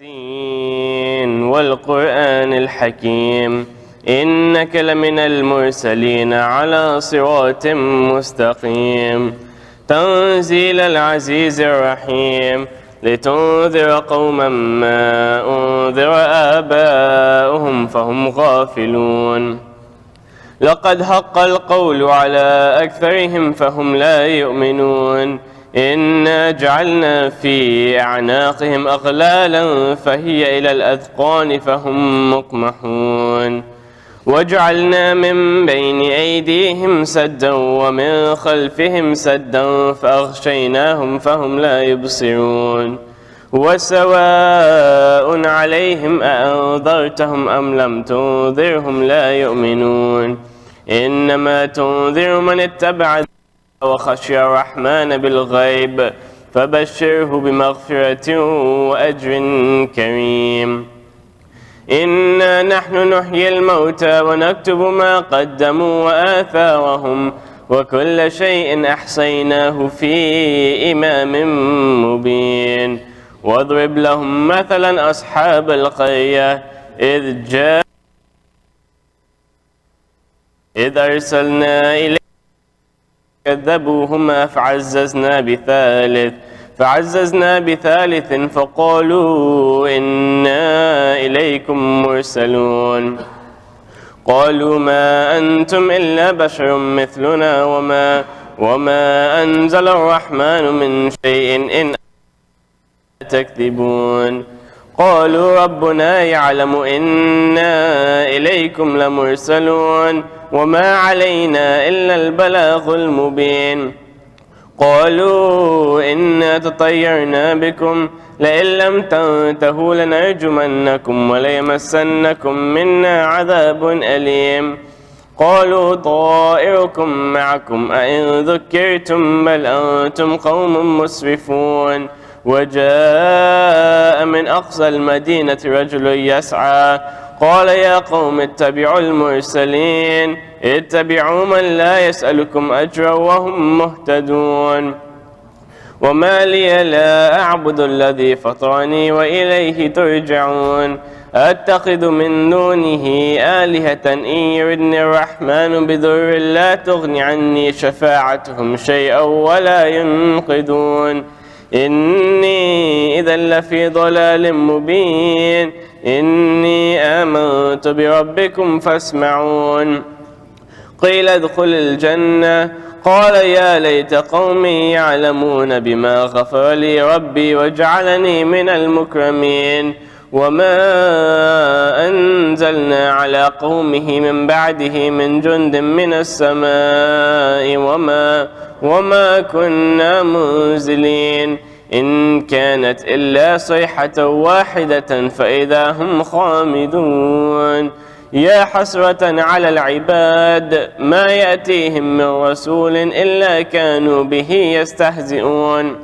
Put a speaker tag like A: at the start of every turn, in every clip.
A: ياسين والقرآن الحكيم إنك لمن المرسلين على صراط مستقيم تنزيل العزيز الرحيم لتنذر قوما ما أنذر آباؤهم فهم غافلون لقد حق القول على أكثرهم فهم لا يؤمنون إنا جعلنا في أعناقهم أغلالا فهي إلى الأذقان فهم مقمحون وجعلنا من بين أيديهم سدا ومن خلفهم سدا فأغشيناهم فهم لا يبصرون وسواء عليهم أأنذرتهم أم لم تنذرهم لا يؤمنون إنما تنذر من اتبع وخشي الرحمن بالغيب فبشره بمغفرة وأجر كريم إنا نحن نحيي الموتى ونكتب ما قدموا وآثارهم وكل شيء أحصيناه في إمام مبين واضرب لهم مثلا أصحاب القرية إذ أرسلنا إليهم كذبوهما فعززنا بثالث فقالوا إنا إليكم مرسلون قالوا ما أنتم إلا بشر مثلنا وما أنزل الرحمن من شيء إن تكذبون قالوا ربنا يعلم إنا إليكم لمرسلون وما علينا إلا البلاغ المبين قالوا إنا تطيرنا بكم لئن لم تنتهوا لنرجمنكم وليمسنكم منا عذاب أليم قالوا طائركم معكم أئن ذكرتم بل أنتم قوم مسرفون وجاء من أقصى المدينة رجل يسعى قال يا قوم اتبعوا المرسلين اتبعوا من لا يسألكم أجرا وهم مهتدون وما لي لا أعبد الذي فطرني وإليه ترجعون أتخذ من دونه آلهة إن يردني الرحمن بضر لا تغن عني شفاعتهم شيئا ولا ينقذون إني إذا لفي ضلال مبين إني آمنت بربكم فاسمعون قيل ادخل الجنة قال يا ليت قومي يعلمون بما غفر لي ربي وجعلني من المكرمين وما أنزلنا على قومه من بعده من جند من السماء وما كنا منزلين إن كانت إلا صيحة واحدة فإذا هم خامدون يا حسرة على العباد ما يأتيهم من رسول إلا كانوا به يستهزئون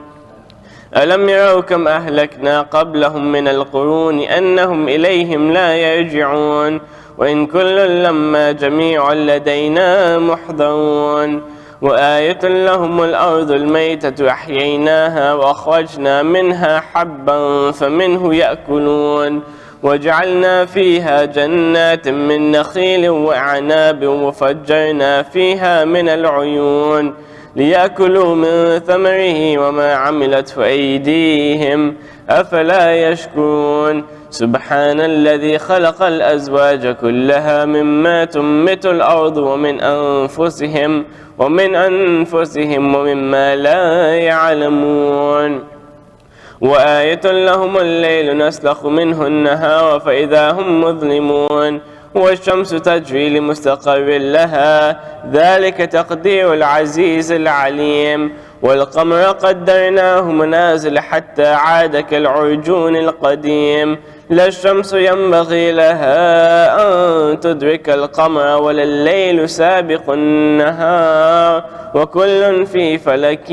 A: ألم يروا كم أهلكنا قبلهم من القرون أنهم إليهم لا يرجعون وإن كل لما جميع لدينا محضرون وآية لهم الأرض الميتة أحييناها وأخرجنا منها حبا فمنه يأكلون وجعلنا فيها جنات من نخيل وأعناب وفجرنا فيها من العيون ليأكلوا من ثمره وما عملته أيديهم أفلا يشكرون سبحان الذي خلق الأزواج كلها مما تنبت الأرض ومن أنفسهم ومما لا يعلمون وآية لهم الليل نسلخ منه النهار فإذا هم مظلمون والشمس تجري لمستقر لها ذلك تقدير العزيز العليم والقمر قدرناه منازل حتى عاد كالعرجون القديم لا الشمس ينبغي لها أن تدرك القمر ولا الليل سابق النهار وكل في فلك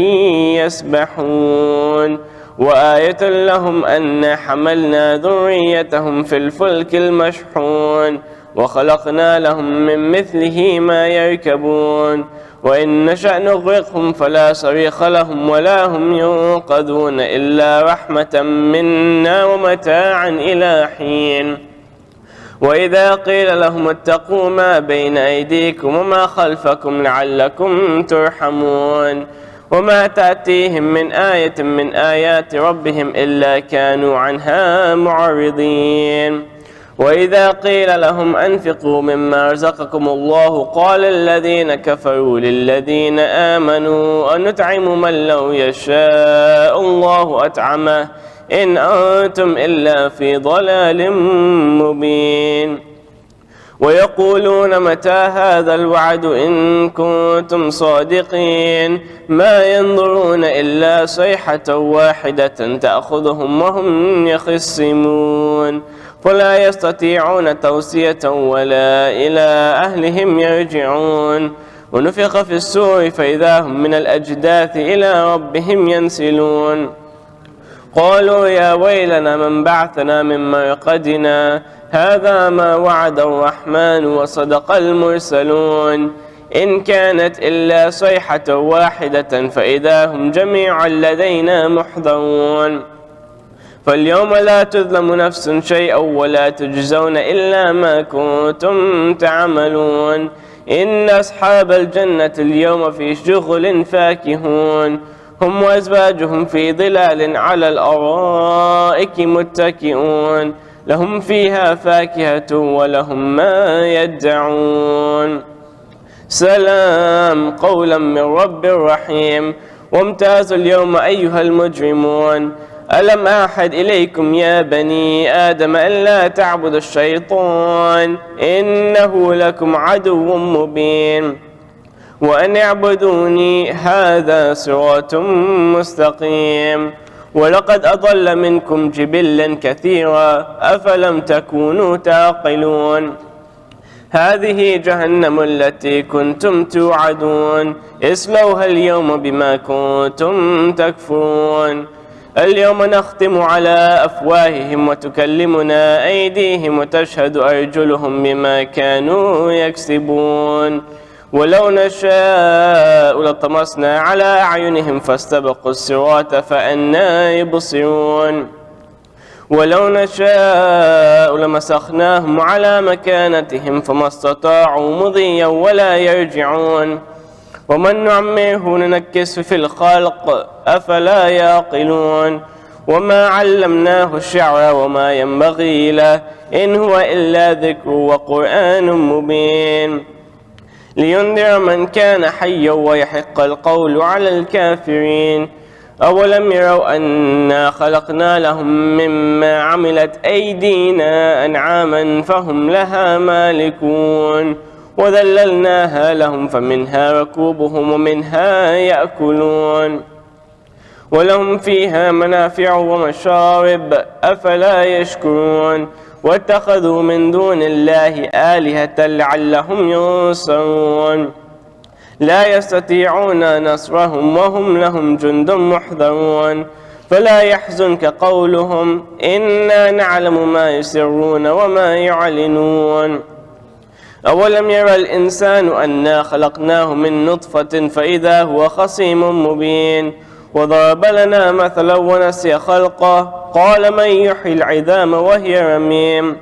A: يسبحون وآية لهم أن حملنا ذريتهم في الفلك المشحون وخلقنا لهم من مثله ما يركبون وإن نشأ نغرقهم فلا صريخ لهم ولا هم ينقذون إلا رحمة منا ومتاعا إلى حين. وإذا قيل لهم اتقوا ما بين أيديكم وما خلفكم لعلكم ترحمون وما تأتيهم من آية من آيات ربهم إلا كانوا عنها معرضين. وإذا قيل لهم أنفقوا مما رزقكم الله قال الذين كفروا للذين آمنوا أنطعم من لو يشاء الله أطعمه إن أنتم إلا في ضلال مبين. ويقولون متى هذا الوعد إن كنتم صادقين ما ينظرون إلا صيحة واحدة تأخذهم وهم يخصمون فلا يستطيعون توصية ولا إلى أهلهم يرجعون. ونفخ في السور فإذا هم من الأجداث إلى ربهم ينسلون قالوا يا ويلنا من بعثنا من مرقدنا هذا ما وعد الرحمن وصدق المرسلون إن كانت إلا صيحة واحدة فإذا هم جميعا لدينا محضرون. فاليوم لا تظلم نفس شيئا ولا تجزون إلا ما كنتم تعملون إن أصحاب الجنة اليوم في شغل فاكهون هم وأزواجهم في ظلال على الأرائك متكئون لهم فيها فاكهة ولهم ما يدعون سلام قولا من رب رحيم. وامتازوا اليوم أيها المجرمون ألم أعهد إليكم يا بني آدم ألا تعبدوا الشيطان إنه لكم عدو مبين وأن اعبدوني هذا صراط مستقيم. ولقد أضل منكم جبلا كثيرا أفلم تكونوا تعقلون هذه جهنم التي كنتم توعدون اصلوها اليوم بما كنتم تكفرون. اليوم نختم على أفواههم وتكلمنا أيديهم وتشهد أرجلهم بما كانوا يكسبون ولو نشاء لطمسنا على أعينهم فاستبقوا الصراط فأنى يبصرون ولو نشاء لمسخناهم على مكانتهم فما استطاعوا مضيا ولا يرجعون ومن نعمره ننكسه في الخلق أفلا يعقلون وما علمناه الشعر وما ينبغي له إن هو إلا ذكر وقرآن مبين لينذر من كان حيا ويحق القول على الكافرين. أولم يروا أنا خلقنا لهم مما عملت أيدينا أنعاما فهم لها مالكون وذللناها لهم فمنها ركوبهم ومنها يأكلون ولهم فيها منافع ومشارب أفلا يشكرون واتخذوا من دون الله آلهة لعلهم ينصرون لا يستطيعون نصرهم وهم لهم جند محضرون فلا يحزنك قولهم إنا نعلم ما يسرون وما يعلنون. أولم يرى الإنسان أنا خلقناه من نطفة فإذا هو خصيم مبين وضرب لنا مثلا ونسي خلقه قال من يحيي العظام وهي رميم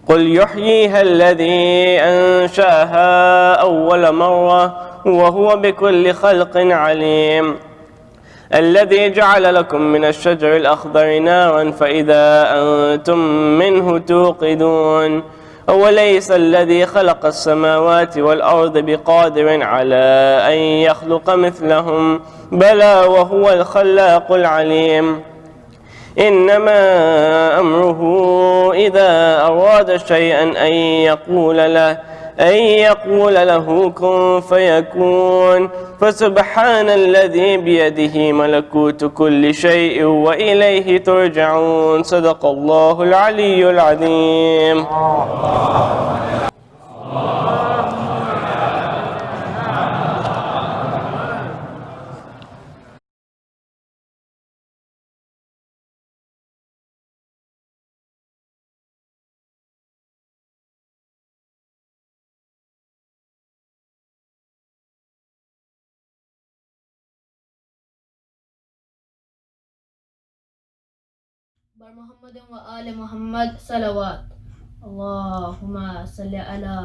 A: قل يحييها الذي أنشأها أول مرة وهو بكل خلق عليم الذي جعل لكم من الشجر الأخضر نارا فإذا أنتم منه توقدون أوليس الذي خلق السماوات والأرض بقادر على أن يخلق مثلهم بلى وهو الخلاق العليم إنما أمره إذا أراد شيئا أن يقول له كن فيكون فسبحان الذي بيده ملكوت كل شيء وإليه ترجعون صدق الله العلي العظيم.
B: بر محمد و آل محمد صلوات. اللہم صلی علی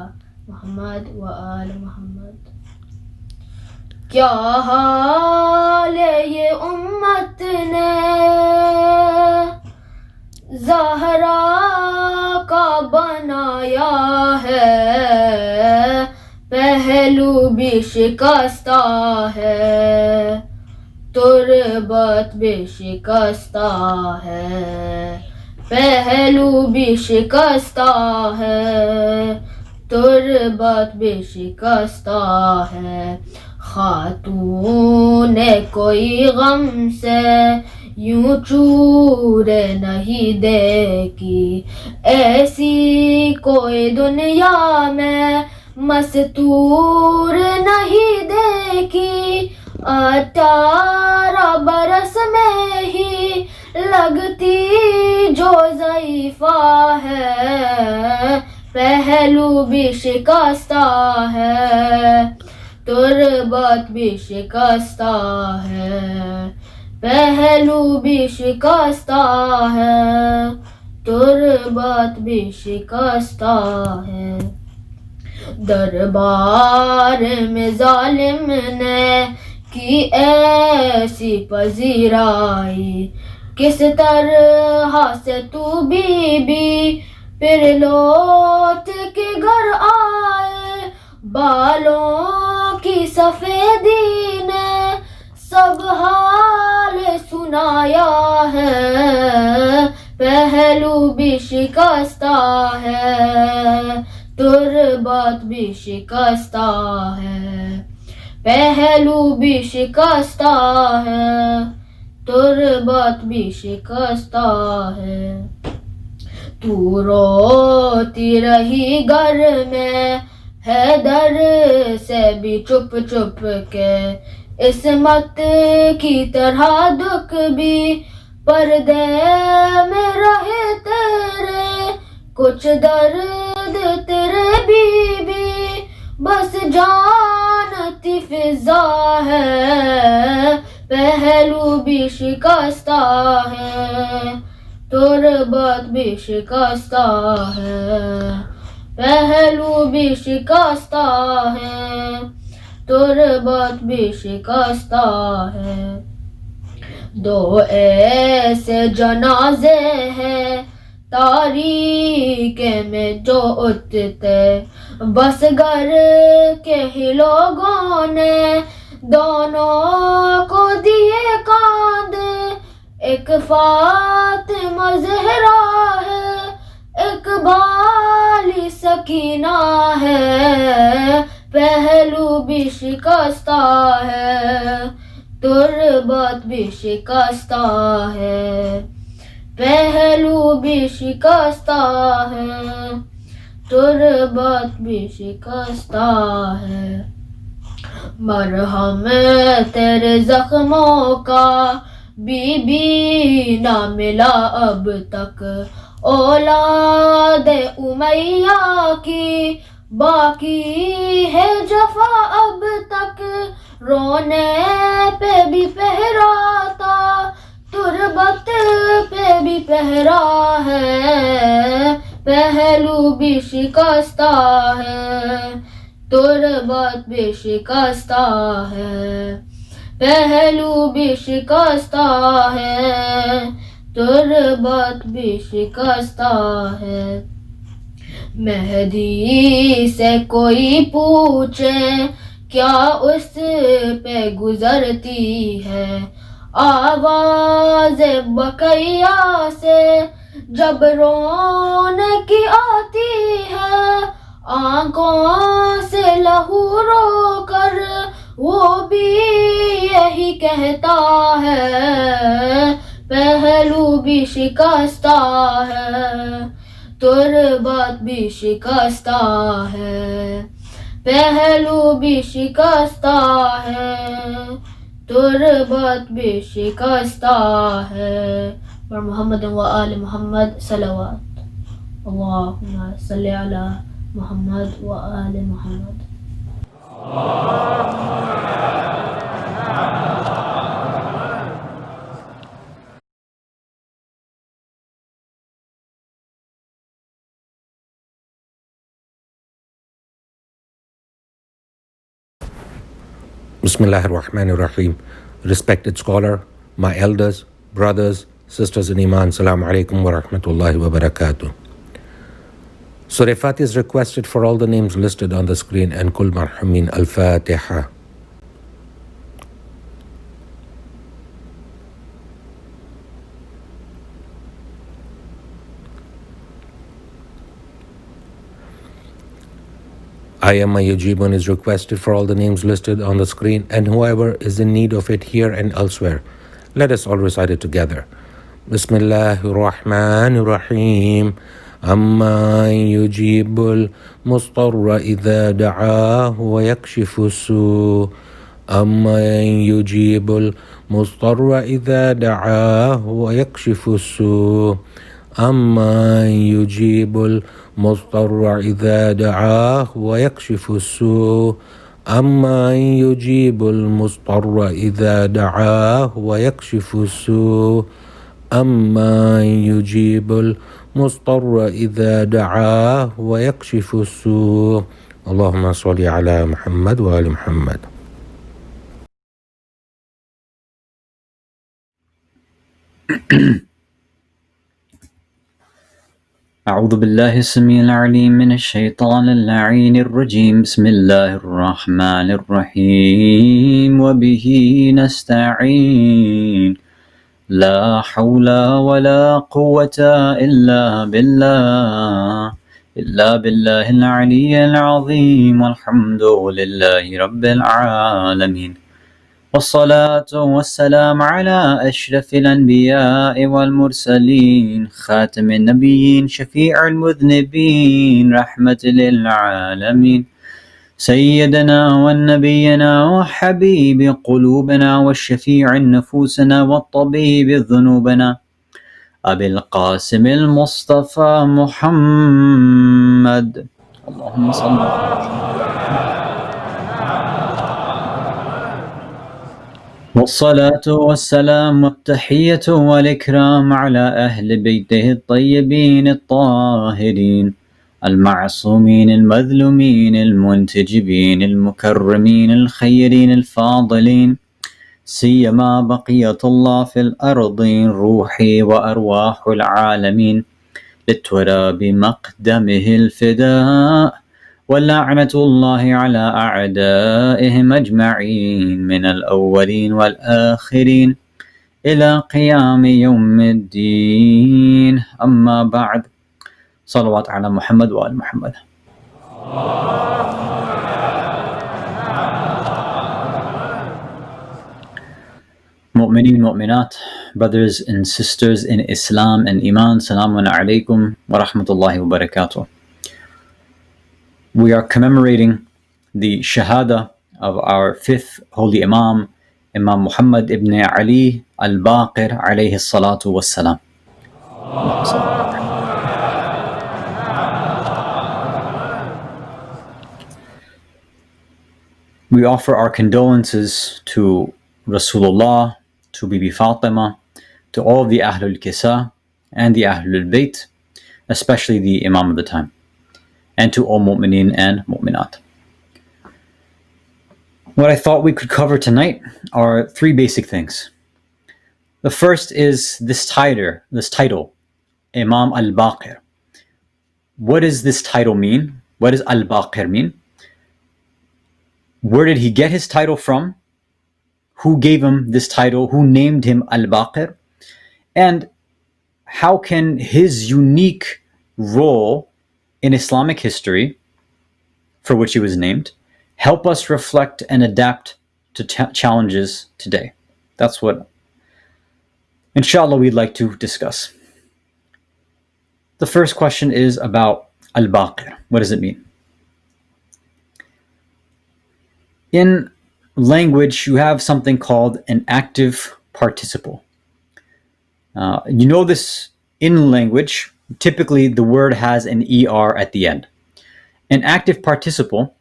B: محمد و آل محمد. کیا حال یہ امت نے زہرا کا بنایا ہے، پہلو بھی شکستہ ہے، تربت بھی شکستہ ہے، پہلو بھی شکستہ ہے، تربت بھی شکستہ ہے. خاتون کوئی غم سے یوں چور نہیں دیکھی، ایسی کوئی دنیا میں مستور نہیں دیکھی. 18 برس میں ہی لگتی جو ضعیفہ ہے، پہلو بھی شکستہ ہے، تربت بھی شکستہ ہے، پہلو بھی شکستہ ہے، تربت بھی شکستہ ہے. دربار میں ظالم نے کی ایسی پذیرائی، کس طرح سے تو بی بی پھر لوٹ کے گھر آئے. بالوں کی سفیدی نے سب حال سنایا ہے، پہلو بھی شکستہ ہے، تربت بھی شکستہ ہے، پہلو بھی شکستہ ہے، تربت بھی شکستہ ہے. تو روتی رہی گھر میں حیدر سے بھی چپ چپ کے، عصمت کی طرح دکھ بھی پردے میں رہے تیرے. کچھ درد تیرے بی بی بس جانتی فضا ہے، پہلو بھی شکستہ ہے، تربت بھی شکستہ ہے، پہلو بھی شکستہ ہے، تربت بھی شکستہ ہے. 2 ایسے جنازے ہیں تاریکی میں جو اٹھتے، بس گھر کے ہی لوگوں نے دونوں کو دیے کاند. ایک فاطمہ زہرا ہے، ایک بالی سکینہ ہے، پہلو بھی شکستہ ہے، تربت بھی شکستہ ہے، پہلو بھی شکستہ ہے، تربت بھی شکستہ ہے. مرہم تیرے زخموں کا بی بی نہ ملا اب تک، اولاد امیہ کی باقی ہے جفا اب تک. رونے پہ بھی پہراتا، تربت پہ بھی پہرا ہے، پہلو بھی شکستہ ہے، تربت بھی شکستہ ہے، پہلو بھی شکستہ ہے، تربت بھی شکستہ ہے. مہدی سے کوئی پوچھے کیا اس پہ گزرتی ہے، آواز بقیہ سے جب رونے کی آتی ہے، آنکھوں سے لہو رو کر وہ بھی یہی کہتا ہے، پہلو بھی شکستہ ہے، تربت بھی شکستہ ہے، پہلو بھی شکستہ ہے، تربت بھی شکستہ ہے. پر محمد و آل محمد صلوات. اللہم صلی علی محمد و آل محمد.
C: Bismillah ar-Rahman ar-Rahim. Respected scholar, my elders, brothers, sisters in Iman, Assalamu alaikum wa rahmatullahi wa barakatuh. Surah Fatiha is requested for all the names listed on the screen and Kul Marhamin Al-Fatiha. Ayama Yajibun is requested for all the names listed on the screen and whoever is in need of it here and elsewhere. Let us all recite it together. Bismillahir Rahmanir Rahim. Amma yujibul mustarra idha da'ahu wa yakshifu su. Amma yujibul mustarra idha da'ahu wa yakshifu su. أما يجيب المضطر إذا دعاه ويكشف السوء أما يجيب المضطر إذا دعاه ويكشف السوء أما يجيب المضطر إذا دعاه ويكشف السوء اللهم صل على محمد وآل محمد.
D: أعوذ بالله السميع العليم من الشيطان اللعين الرجيم بسم الله الرحمن الرحيم وبه نستعين لا حول ولا قوة إلا بالله العلي العظيم والحمد لله رب العالمين والصلاة والسلام على أشرف الأنبياء والمرسلين خاتم النبيين شفيع المذنبين رحمة للعالمين سيدنا ونبينا وحبيب قلوبنا والشفيع نفوسنا والطبيب ذنوبنا أبي القاسم المصطفى محمد اللهم صل على والصلاة والسلام والتحية والإكرام على أهل بيته الطيبين الطاهرين المعصومين المذلومين المنتجبين المكرمين الخيرين الفاضلين سيما بقية الله في الأرض روحي وأرواح العالمين للتراب مقدمه الفداء ولعنة الله على أعدائهم أجمعين من الأولين والآخرين إلى قيام يوم الدين أما بعد صلوات على محمد وآل محمد. Mu'mineen, mu'minat, brothers and sisters in Islam and Iman, Salamun alaykum wa rahmatullahi wa barakatuh. We are commemorating the Shahada of our fifth holy Imam, Imam Muhammad ibn Ali Al-Baqir alayhi salatu wassalam. We offer our condolences to Rasulullah, to Bibi Fatima, to all of the Ahlul-Kisa and the Ahlul-bayt, especially the Imam of the time, and to all mu'mineen and mu'minat. What I thought we could cover tonight are three basic things. The first is this title, Imam Al-Baqir. What does this title mean? What does Al-Baqir mean? Where did he get his title from? Who gave him this title? Who named him Al-Baqir? And how can his unique role in Islamic history, for which he was named, help us reflect and adapt to challenges today? That's what, inshallah, we'd like to discuss. The first question is about Al-Baqir. What does it mean? In language, you have something called an active participle. You know this in language. Typically, the word has an ER at the end. An active participle,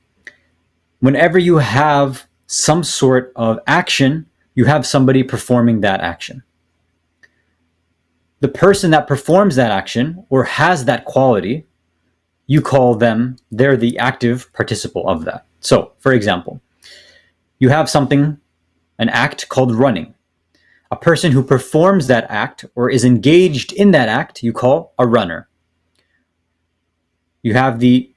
D: whenever you have some sort of action, you have somebody performing that action. The person that performs that action or has that quality, you call them, they're the active participle of that. So, for example, you have something, an act called running. A person who performs that act or is engaged in that act, you call a runner. You have the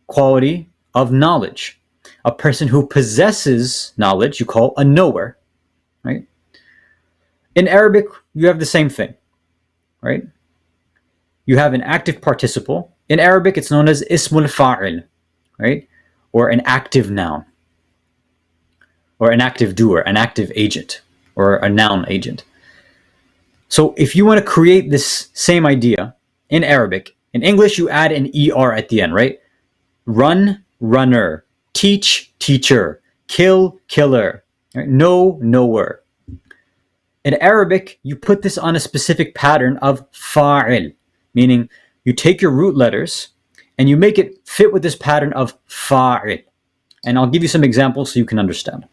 D: quality of knowledge. A person who possesses knowledge, you call a knower, right? In Arabic, you have the same thing, right? You have an active participle. In Arabic, it's known as ismul fa'il, right? Or an active noun, or an active doer, an active agent, or a noun agent. So if you want to create this same idea in Arabic, in English, you add an ER at the end, right? Run, runner. Teach, teacher. Kill, killer. Right? Know, knower. In Arabic, you put this on a specific pattern of fa'il, meaning you take your root letters and you make it fit with this pattern of fa'il. And I'll give you some examples so you can understand.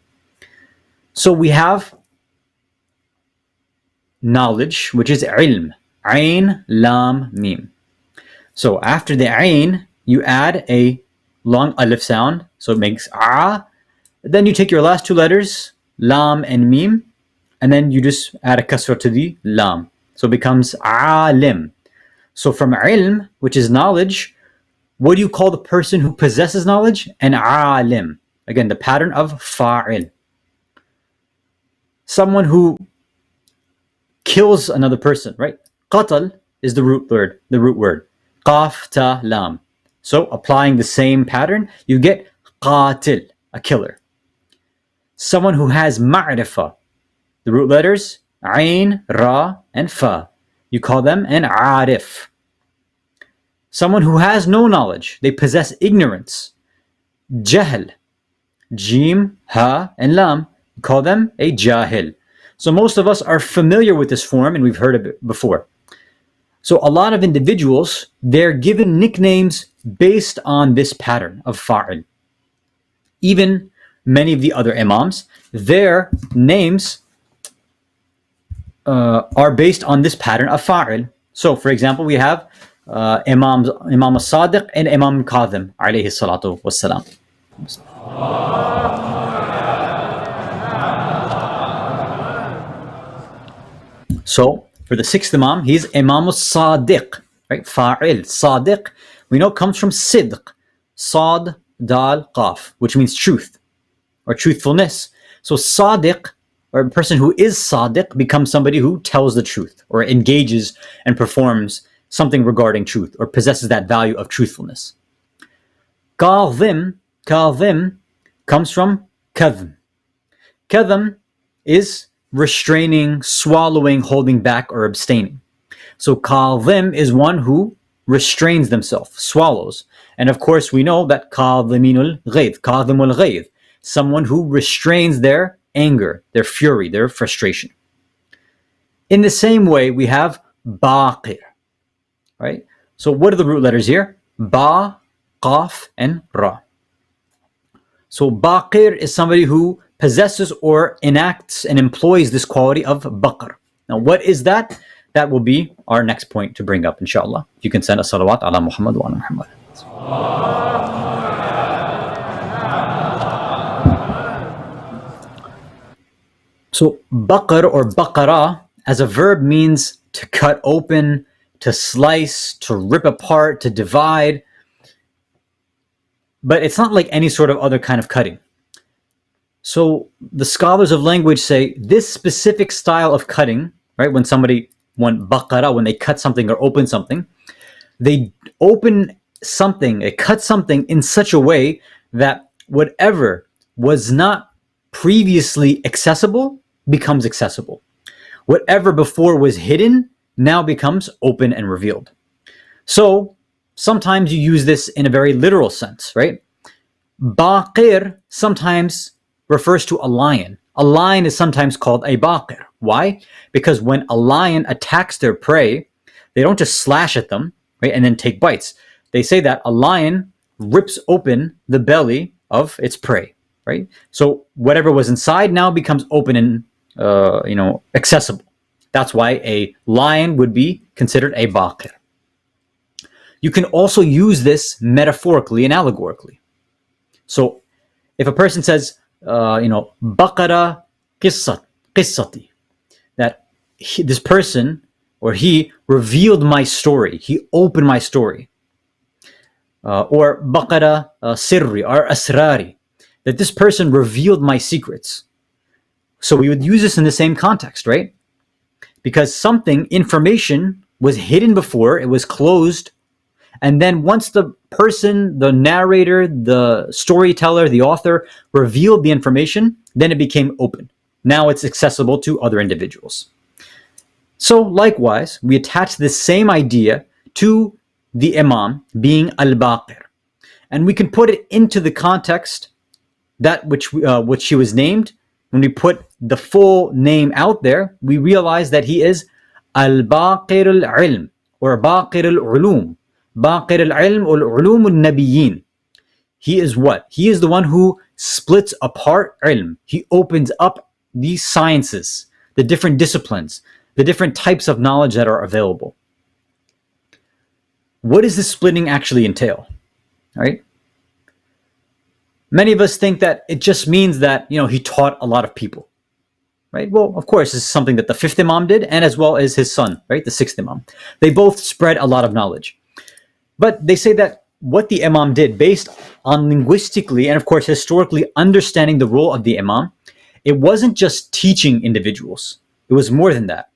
D: So we have knowledge, which is ilm. Ain, lam, mim. So after the ain, you add a long alif sound, so it makes a. Then you take your last two letters, lam and mim, and then you just add a kasra to the lam. So it becomes alim. So from ilm, which is knowledge, what do you call the person who possesses knowledge? An alim. Again, the pattern of fa'il. Someone who kills another person, right? Qatal is the root word. Qaf, ta, lam. So applying the same pattern, you get qatil, a killer. Someone who has ma'rifah, the root letters, ain, ra, and fa. You call them an arif. Someone who has no knowledge, they possess ignorance. Jahl, jim, ha, and lam. You call them a jahil. So most of us are familiar with this form and we've heard of it before. So a lot of individuals, they're given nicknames based on this pattern of fa'il. Even many of the other imams, their names are based on this pattern of fa'il. So for example, we have Imam al-Sadiq and Imam Kadhim, alayhi salatu wassalam. So for the sixth Imam, he's Imam al-Sadiq, right? Fa'il, Sadiq, we know comes from Sidq, Sad, Dal, Qaf, which means truth or truthfulness. So Sadiq, or a person who is Sadiq, becomes somebody who tells the truth or engages and performs something regarding truth or possesses that value of truthfulness. Kadhim comes from Kadhm. Kadhm is restraining, swallowing, holding back, or abstaining. So kadhim is one who restrains themselves, swallows. And of course, we know that kadhiminul ghayth, someone who restrains their anger, their fury, their frustration. In the same way, we have baqir, right? So what are the root letters here? Ba, qaf, and ra. So baqir is somebody who possesses or enacts and employs this quality of baqr. Now what is that? That will be our next point to bring up, inshallah. You can send a salawat ala Muhammad wa ala Muhammad. So baqr or baqara as a verb means to cut open, to slice, to rip apart, to divide. But it's not like any sort of other kind of cutting. So the scholars of language say this specific style of cutting, right? When baqara, when they cut something or open something, they open something, they cut something in such a way that whatever was not previously accessible becomes accessible. Whatever before was hidden now becomes open and revealed. So sometimes you use this in a very literal sense, right? Baqir sometimes refers to a lion. A lion is sometimes called a baqir. Why? Because when a lion attacks their prey, they don't just slash at them, right, and then take bites. They say that a lion rips open the belly of its prey, right? So whatever was inside now becomes open and accessible. That's why a lion would be considered a baqir. You can also use this metaphorically and allegorically. So if a person says, Baqara qissati, that this person or he revealed my story, he opened my story. Or Baqara sirri or asrari, that this person revealed my secrets. So we would use this in the same context, right? Because information was hidden before, it was closed, and then once the person, the narrator, the storyteller, the author revealed the information, then it became open. Now it's accessible to other individuals. So likewise, we attach this same idea to the Imam being Al-Baqir. And we can put it into the context that which he was named. When we put the full name out there, we realize that he is Al-Baqir al-Ilm, or Baqir al-Ulum. Baqir al-Ilm ul-Ulum al-Nabiyyin. He is what? He is the one who splits apart ilm. He opens up these sciences, the different disciplines, the different types of knowledge that are available. What does this splitting actually entail? All right. Many of us think that it just means that, he taught a lot of people, right? Well, of course, this is something that the fifth Imam did, and as well as his son, right? The sixth Imam. They both spread a lot of knowledge. But they say that what the Imam did, based on linguistically and, of course, historically understanding the role of the Imam, it wasn't just teaching individuals. It was more than that.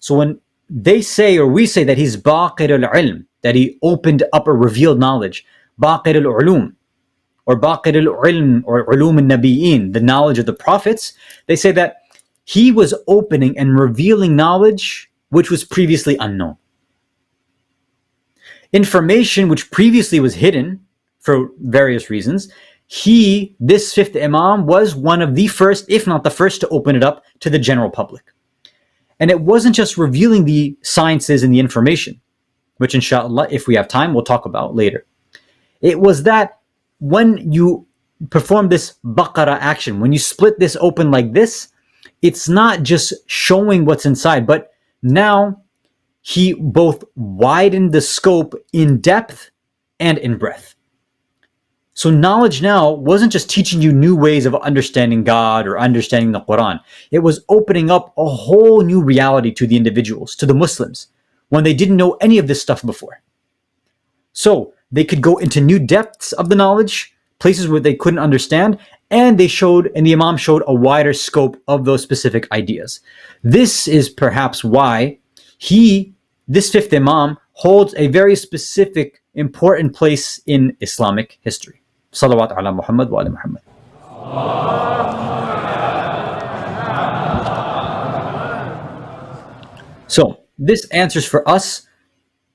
D: So when they say, or we say, that he's Baqir al-Ilm, that he opened up or revealed knowledge, Baqir al-Ulum, or Baqir al-Ilm, or Ulum al-Nabiyyin, the knowledge of the prophets, they say that he was opening and revealing knowledge which was previously unknown. Information which previously was hidden for various reasons, this fifth Imam, was one of the first, if not the first, to open it up to the general public. And it wasn't just revealing the sciences and the information, which inshallah, if we have time, we'll talk about later. It was that when you perform this Baqarah action, when you split this open like this, it's not just showing what's inside, but now he both widened the scope in depth and in breadth. So knowledge now wasn't just teaching you new ways of understanding God or understanding the Quran. It was opening up a whole new reality to the individuals, to the Muslims, when they didn't know any of this stuff before. So they could go into new depths of the knowledge, places where they couldn't understand, and the Imam showed a wider scope of those specific ideas. This is perhaps why this fifth Imam holds a very specific, important place in Islamic history. Salawat ala Muhammad wa ala Muhammad. So this answers for us,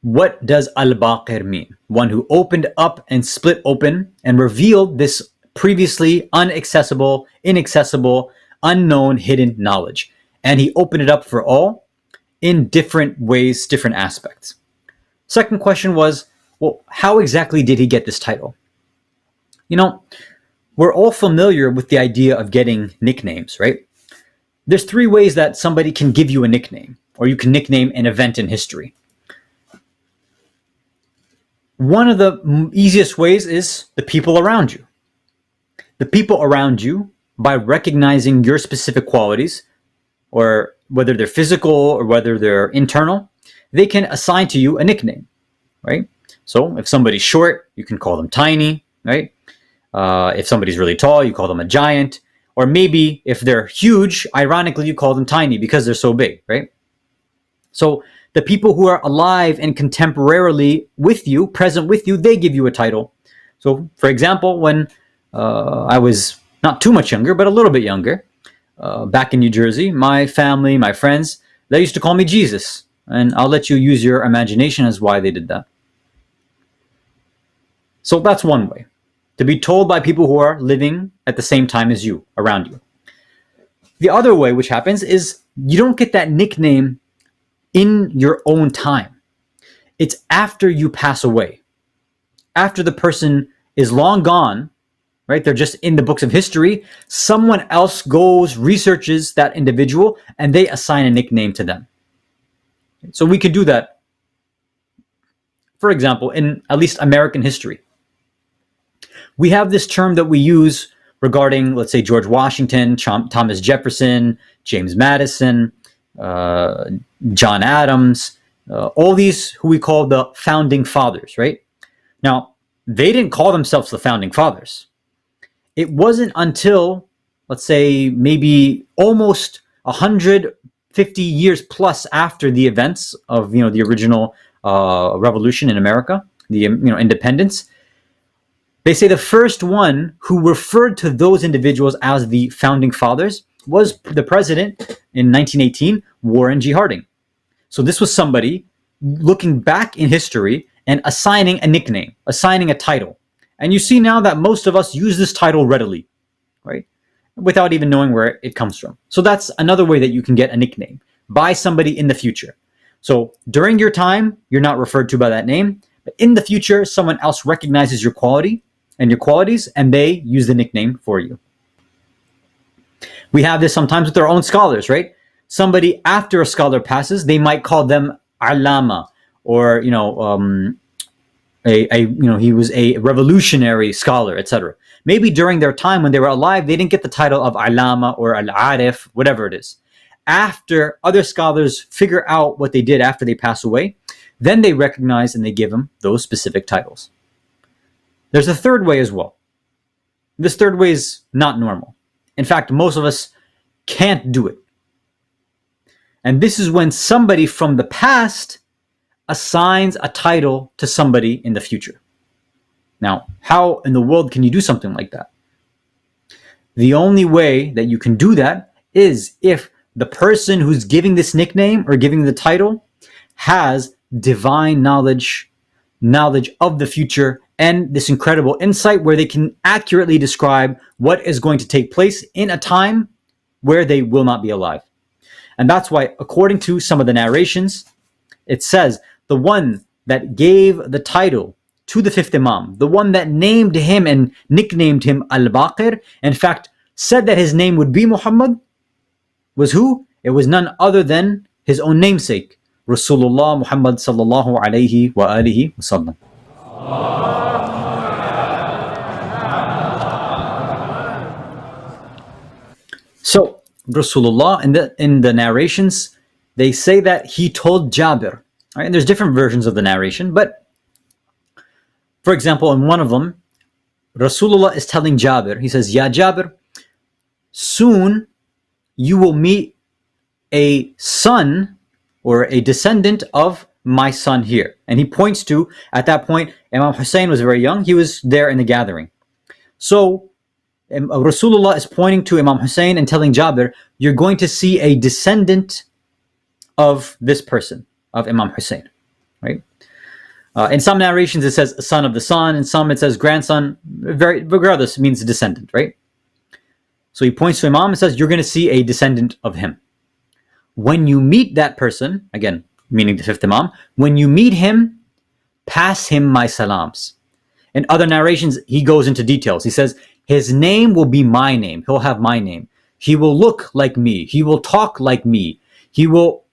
D: what does Al-Baqir mean? One who opened up and split open and revealed this previously inaccessible, unknown, hidden knowledge. And he opened it up for all in different ways, different aspects. Second question was, well, how exactly did he get this title? We're all familiar with the idea of getting nicknames, right? There's three ways that somebody can give you a nickname, or you can nickname an event in history. One of the easiest ways is the people around you. The people around you, by recognizing your specific qualities, or whether they're physical or whether they're internal, they can assign to you a nickname, right? So if somebody's short, you can call them tiny, right? If somebody's really tall, you call them a giant. Or maybe if they're huge, ironically, you call them tiny because they're so big, right? So the people who are alive and contemporarily with you, present with you, they give you a title. So for example, when I was not too much younger, but a little bit younger, back in New Jersey, my family, my friends, they used to call me Jesus. And I'll let you use your imagination as why they did that. So that's one way, to be told by people who are living at the same time as you, around you. The other way which happens is you don't get that nickname in your own time. It's after you pass away. After the person is long gone, right? They're just in the books of history. Someone else goes, researches that individual, and they assign a nickname to them. So we could do that, for example, in at least American history. We have this term that we use regarding, let's say, George Washington, Thomas Jefferson, James Madison, John Adams, all these who we call the founding fathers, right? Now, they didn't call themselves the founding fathers. It wasn't until, let's say, maybe almost 150 years plus after the events of, the original revolution in America, the independence. They say the first one who referred to those individuals as the founding fathers was the president in 1918, Warren G. Harding. So this was somebody looking back in history and assigning a nickname, assigning a title. And you see now that most of us use this title readily, right? Without even knowing where it comes from. So that's another way that you can get a nickname by somebody in the future. So during your time, you're not referred to by that name, but in the future, someone else recognizes your quality and your qualities, and they use the nickname for you. We have this sometimes with our own scholars, right? Somebody after a scholar passes, they might call them Allama, or he was a revolutionary scholar, etc. Maybe during their time when they were alive, they didn't get the title of Allama or Al-Arif, whatever it is. After other scholars figure out what they did after they pass away, then they recognize and they give them those specific titles. There's a third way as well. This third way is not normal. In fact, most of us can't do it. And this is when somebody from the past assigns a title to somebody in the future. Now, how in the world can you do something like that? The only way that you can do that is if the person who's giving this nickname or giving the title has divine knowledge of the future, and this incredible insight where they can accurately describe what is going to take place in a time where they will not be alive. And that's why, according to some of the narrations, it says the one that gave the title to the fifth Imam, the one that named him and nicknamed him Al-Baqir, in fact, said that his name would be Muhammad, was who? It was none other than his own namesake, Rasulullah Muhammad sallallahu alayhi wa alihi wa sallam. So, Rasulullah, in the narrations, they say that he told Jabir, right? And there's different versions of the narration, but for example, in one of them, Rasulullah is telling Jabir, he says, Ya Jabir, soon you will meet a son or a descendant of my son here. And he points to, at that point, Imam Hussein was very young. He was there in the gathering. So Rasulullah is pointing to Imam Hussein and telling Jabir, you're going to see a descendant of this person, of Imam Hussein, right? In some narrations, it says son of the son. In some, it says grandson. Regardless, it means descendant, right? So he points to Imam and says, you're going to see a descendant of him. When you meet that person, again, meaning the fifth Imam, when you meet him, pass him my salams. In other narrations, he goes into details. He says, his name will be my name. He'll have my name. He will look like me. He will talk like me. He will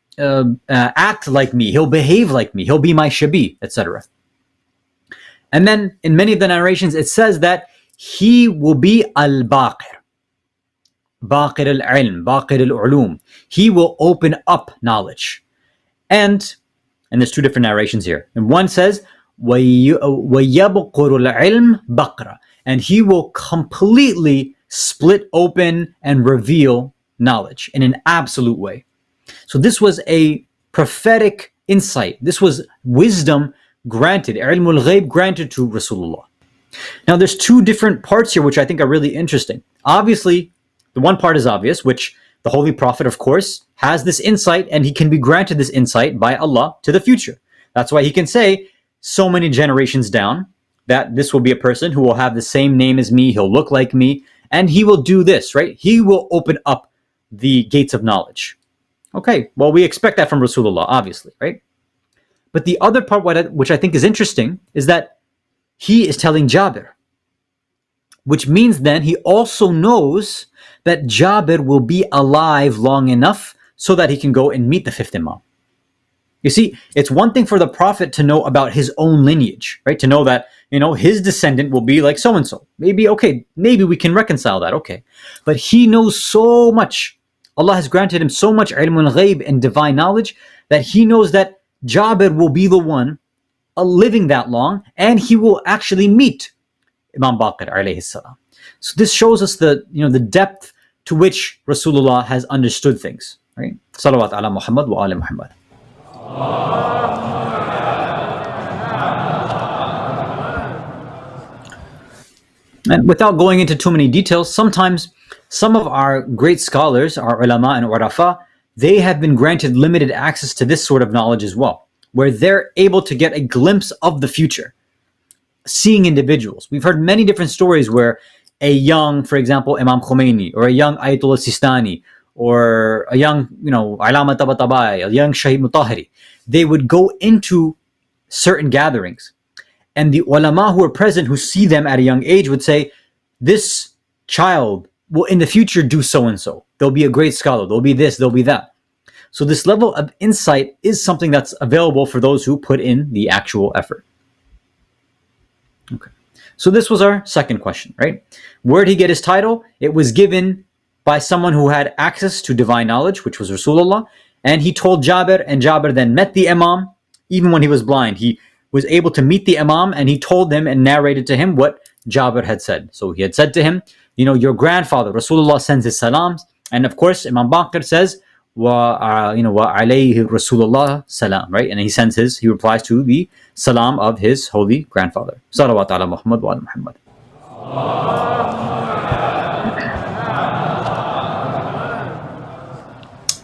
D: act like me. He'll behave like me. He'll be my shabi, etc. And then in many of the narrations, it says that he will be al-Baqir. Baqir al-ilm, Baqir al-ulum. He will open up knowledge. And there's two different narrations here. And one says, وَيَبْقُرُ الْعِلْمِ بَقْرًا. And he will completely split open and reveal knowledge in an absolute way. So this was a prophetic insight. This was wisdom granted, ilmul ghaib granted to Rasulullah. Now there's two different parts here which I think are really interesting. Obviously, the one part is obvious, which the Holy Prophet, of course, has this insight, and he can be granted this insight by Allah to the future. That's why he can say so many generations down that this will be a person who will have the same name as me, he'll look like me, and he will do this, right? He will open up the gates of knowledge. Okay, well, we expect that from Rasulullah, obviously, right? But the other part, which I think is interesting, is that he is telling Jabir, which means then he also knows that Jabir will be alive long enough so that he can go and meet the fifth Imam. You see, it's one thing for the Prophet to know about his own lineage, right? To know that, his descendant will be like so-and-so. Maybe we can reconcile that, okay. But he knows so much. Allah has granted him so much ilmul ghaib and divine knowledge that he knows that Jabir will be the one living that long, and he will actually meet Imam Baqir alayhi salam. So this shows us the depth to which Rasulullah has understood things, right? Salawat ala Muhammad wa ala Muhammad. And without going into too many details, sometimes some of our great scholars, our ulama and urafa, they have been granted limited access to this sort of knowledge as well, where they're able to get a glimpse of the future, seeing individuals. We've heard many different stories where a young, for example, Imam Khomeini, or a young Ayatollah Sistani, or a young, Alama Tabatabai, a young Shahid Mutahiri, they would go into certain gatherings. And the ulama who are present, who see them at a young age, would say, this child will in the future do so-and-so. They'll be a great scholar. They'll be this, they'll be that. So this level of insight is something that's available for those who put in the actual effort. Okay. So this was our second question, right? Where did he get his title? It was given by someone who had access to divine knowledge, which was Rasulullah. And he told Jabir, and Jabir then met the Imam, even when he was blind. He was able to meet the Imam, and he told him and narrated to him what Jabir had said. So he had said to him, your grandfather, Rasulullah, sends his salams. And of course, Imam Baqir says, wa alayhi Rasulullah salam, right? And he replies to the salam of his holy grandfather. Salawat ala Muhammad wa ala Muhammad.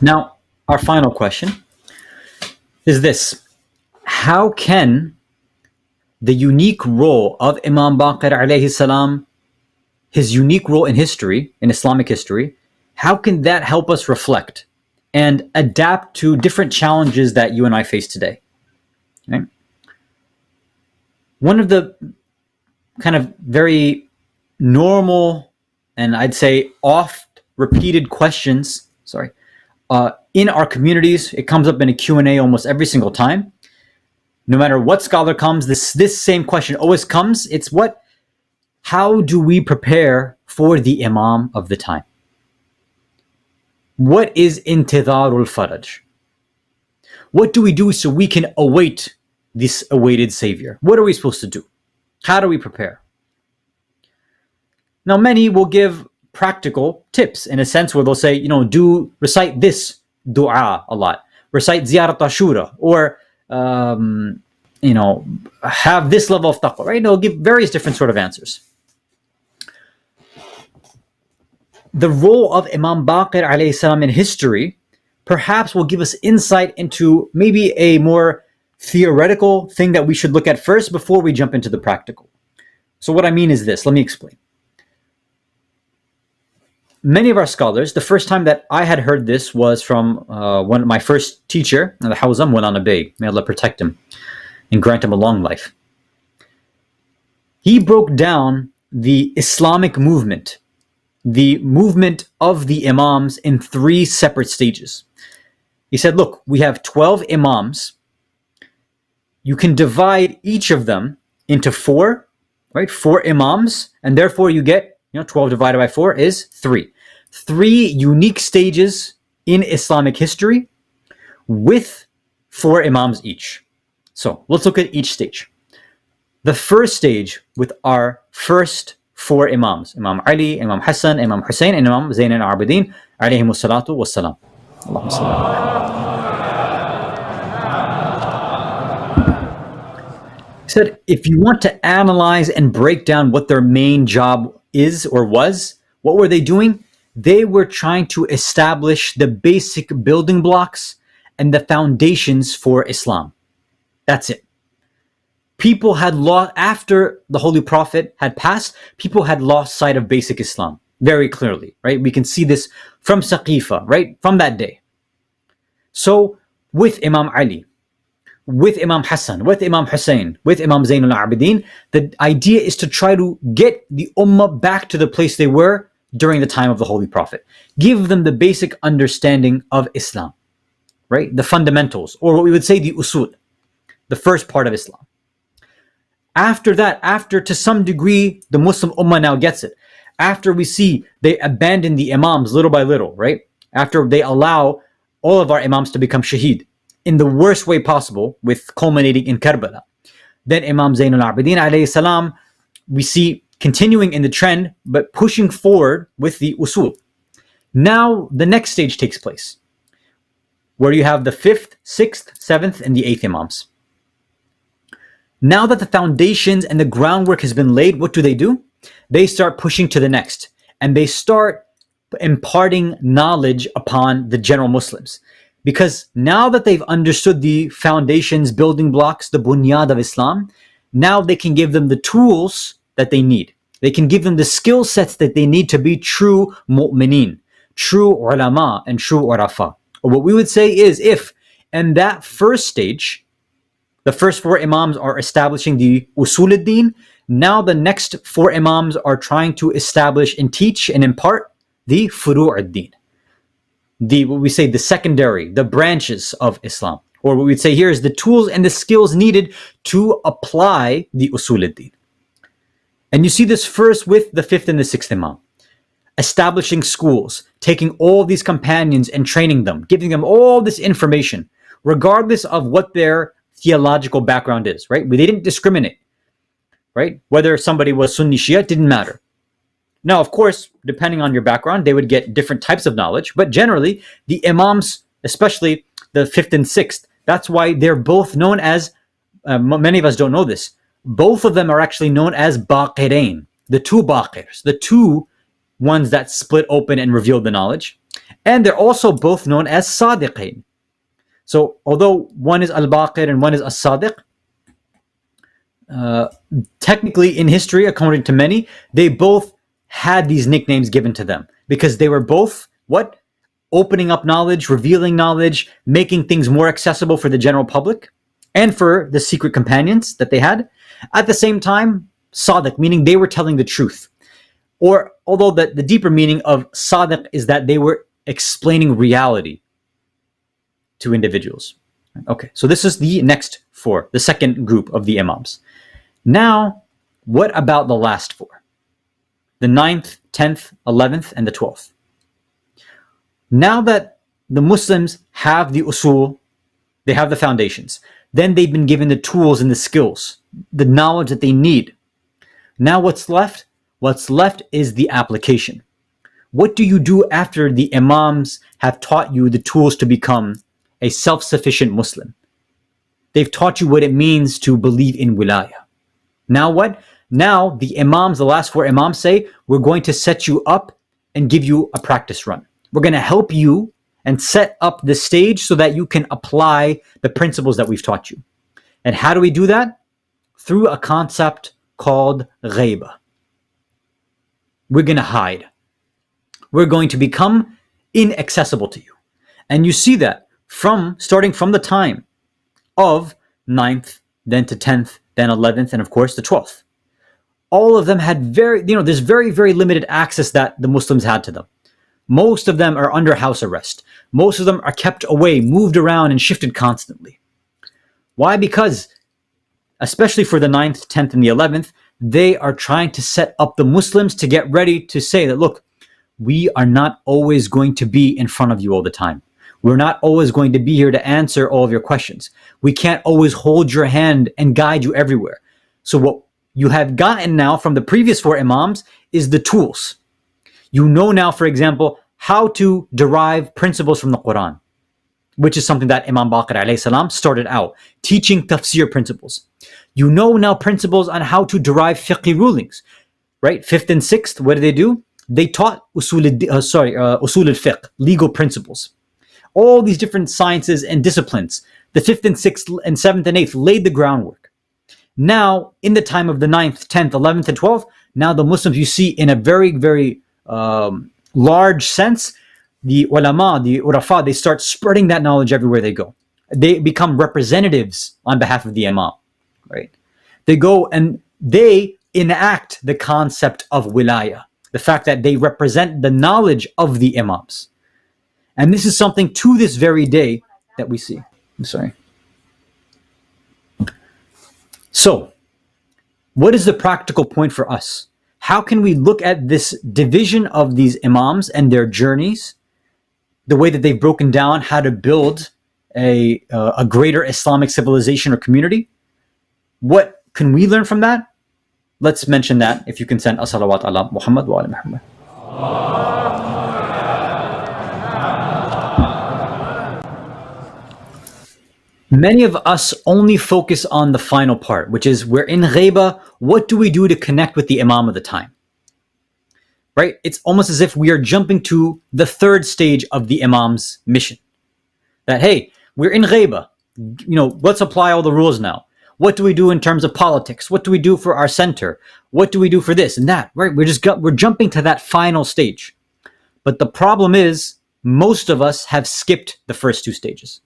D: Now, our final question is this. How can the unique role of Imam Baqir alayhi salam, his unique role in history, in Islamic history, how can that help us reflect and adapt to different challenges that you and I face today? Right? One of the kind of very normal and I'd say oft repeated questions, in our communities, it comes up in a Q&A almost every single time. No matter what scholar comes, this same question always comes. It's how do we prepare for the Imam of the time? What is intidharul faraj? What do we do so we can await this awaited Savior? What are we supposed to do? How do we prepare? Now, many will give practical tips in a sense where they'll say, recite this dua a lot, recite ziyarat ashura, or have this level of taqwa, right? They'll give various different sort of answers. The role of Imam Baqir alayhi salam in history perhaps will give us insight into maybe a more theoretical thing that we should look at first before we jump into the practical. So what I mean is this, let me explain. Many of our scholars, the first time that I had heard this was from one of my first teacher, the Hawzam Bey. May Allah protect him and grant him a long life. He broke down the Islamic movement, the movement of the Imams, in 3 separate stages. He said, look, we have 12 Imams. You can divide each of them into 4, right? 4 Imams, and therefore you get, 12 divided by 4 is 3. 3 unique stages in Islamic history with 4 Imams each. So let's look at each stage. The first stage with our first 4 Imams, Imam Ali, Imam Hasan, Imam Hussein, and Imam Zayn al-Abidin, alayhimu salatu wassalam. Allahumma salli. He said, if you want to analyze and break down what their main job is or was, what were they doing? They were trying to establish the basic building blocks and the foundations for Islam. That's it. People had lost, after the Holy Prophet had passed, people had lost sight of basic Islam very clearly, right? We can see this from Saqifa, right? From that day. So with Imam Ali, with Imam Hasan, with Imam Hussein, with Imam Zayn al-Abidin, the idea is to try to get the Ummah back to the place they were during the time of the Holy Prophet. Give them the basic understanding of Islam. right? The fundamentals, or what we would say the usul, the first part of Islam. After that, after to some degree, the Muslim Ummah now gets it. After we see they abandon the Imams little by little, right? After they allow all of our Imams to become shaheed in the worst way possible, with culminating in Karbala. Then Imam Zainul Abidin alayhi salam, we see continuing in the trend, but pushing forward with the usul. Now the next stage takes place, where you have the 5th, 6th, 7th, and the 8th Imams. Now that the foundations and the groundwork has been laid, what do? They start pushing to the next, and they start imparting knowledge upon the general Muslims. Because now that they've understood the foundations, building blocks, the bunyad of Islam, now they can give them the tools that they need. They can give them the skill sets that they need to be true mu'mineen, true ulama, and true urafa. Or what we would say is, if in that first stage, the first 4 Imams are establishing the usul ad-din, now the next 4 Imams are trying to establish and teach and impart the furu' ad-din. What we say, the secondary, the branches of Islam. Or what we'd say here is the tools and the skills needed to apply the usul ad-din. And you see this first with the 5th and the 6th Imam. Establishing schools, taking all these companions and training them, giving them all this information, regardless of what their theological background is, right? They didn't discriminate, right? Whether somebody was Sunni Shia, didn't matter. Now, of course, depending on your background, they would get different types of knowledge, but generally, the Imams, especially the 5th and 6th, that's why they're both known as, many of us don't know this, both of them are actually known as Baqirain, the 2 Baqirs, the 2 ones that split open and revealed the knowledge. And they're also both known as Sadiqain. So, although one is Al-Baqir and one is As-Sadiq, technically in history, according to many, they both had these nicknames given to them because they were both, what? Opening up knowledge, revealing knowledge, making things more accessible for the general public and for the secret companions that they had. At the same time, Sadiq, meaning they were telling the truth. Or, although the deeper meaning of Sadiq is that they were explaining reality to individuals. Okay, so this is the next 4, the second group of the Imams. Now, what about the last 4? The 9th, 10th, 11th, and the 12th. Now that the Muslims have the usul, they have the foundations, then they've been given the tools and the skills, the knowledge that they need. Now what's left? What's left is the application. What do you do after the Imams have taught you the tools to become a self-sufficient Muslim? They've taught you what it means to believe in wilayah. Now what? Now the Imams, the last 4 Imams say, we're going to set you up and give you a practice run. We're going to help you and set up the stage so that you can apply the principles that we've taught you. And how do we do that? Through a concept called ghaiba. We're going to hide. We're going to become inaccessible to you. And you see that starting from the time of 9th, then to 10th, then 11th, and of course the 12th. All of them had there's very, very limited access that the Muslims had to them. Most of them are under house arrest. Most of them are kept away, moved around, and shifted constantly. Why? Because, especially for the 9th, 10th, and the 11th, they are trying to set up the Muslims to get ready to say that, look, we are not always going to be in front of you all the time. We're not always going to be here to answer all of your questions. We can't always hold your hand and guide you everywhere. So what you have gotten now from the previous 4 Imams is the tools. You know now, for example, how to derive principles from the Quran, which is something that Imam Baqir alayhi salam started out, teaching tafsir principles. You know now principles on how to derive fiqh rulings, right? 5th and 6th, what do? They taught usul al-fiqh, legal principles. All these different sciences and disciplines. The 5th and 6th and 7th and 8th laid the groundwork. Now, in the time of the 9th, 10th, 11th, and 12th, now the Muslims, you see in a very, very large sense, the ulama, the urafa, they start spreading that knowledge everywhere they go. They become representatives on behalf of the imam, right? They go and they enact the concept of wilaya, the fact that they represent the knowledge of the imams. And this is something to this very day that we see. I'm sorry. So, what is the practical point for us? How can we look at this division of these imams and their journeys, the way that they've broken down how to build a greater Islamic civilization or community? What can we learn from that? Let's mention that, if you can send as-salawat ala Muhammad wa ala Muhammad. Many of us only focus on the final part, which is we're in ghaiba. What do we do to connect with the imam of the time? Right? It's almost as if we are jumping to the third stage of the imam's mission. That, hey, we're in ghaiba. Let's apply all the rules now. What do we do in terms of politics? What do we do for our center? What do we do for this and that? Right? We're jumping to that final stage. But the problem is, most of us have skipped the first two stages.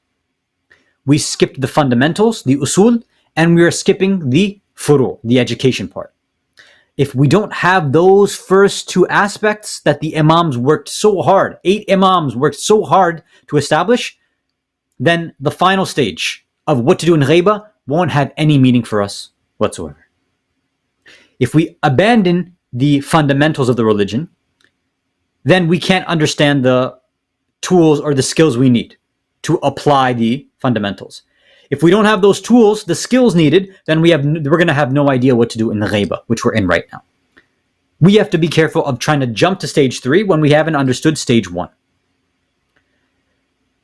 D: We skipped the fundamentals, the usul, and we are skipping the furu', the education part. If we don't have those first two aspects that the imams worked so hard, 8 imams worked so hard to establish, then the final stage of what to do in ghaiba won't have any meaning for us whatsoever. If we abandon the fundamentals of the religion, then we can't understand the tools or the skills we need to apply the fundamentals. If we don't have those tools, the skills needed, then we're going to have no idea what to do in the ghaiba, which we're in right now. We have to be careful of trying to jump to stage 3 when we haven't understood stage 1.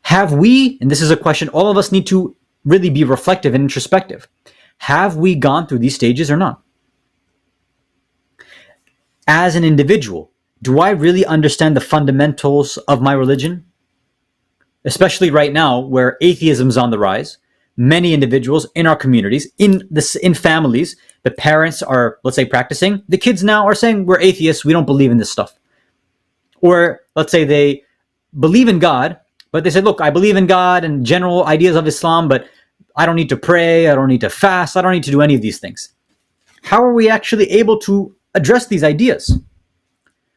D: Have we, and this is a question all of us need to really be reflective and introspective, have we gone through these stages or not? As an individual, do I really understand the fundamentals of my religion? Especially right now, where atheism is on the rise, many individuals in our communities, in families, the parents are, let's say, practicing. The kids now are saying, we're atheists, we don't believe in this stuff. Or let's say they believe in God, but they said, look, I believe in God and general ideas of Islam, but I don't need to pray, I don't need to fast, I don't need to do any of these things. How are we actually able to address these ideas?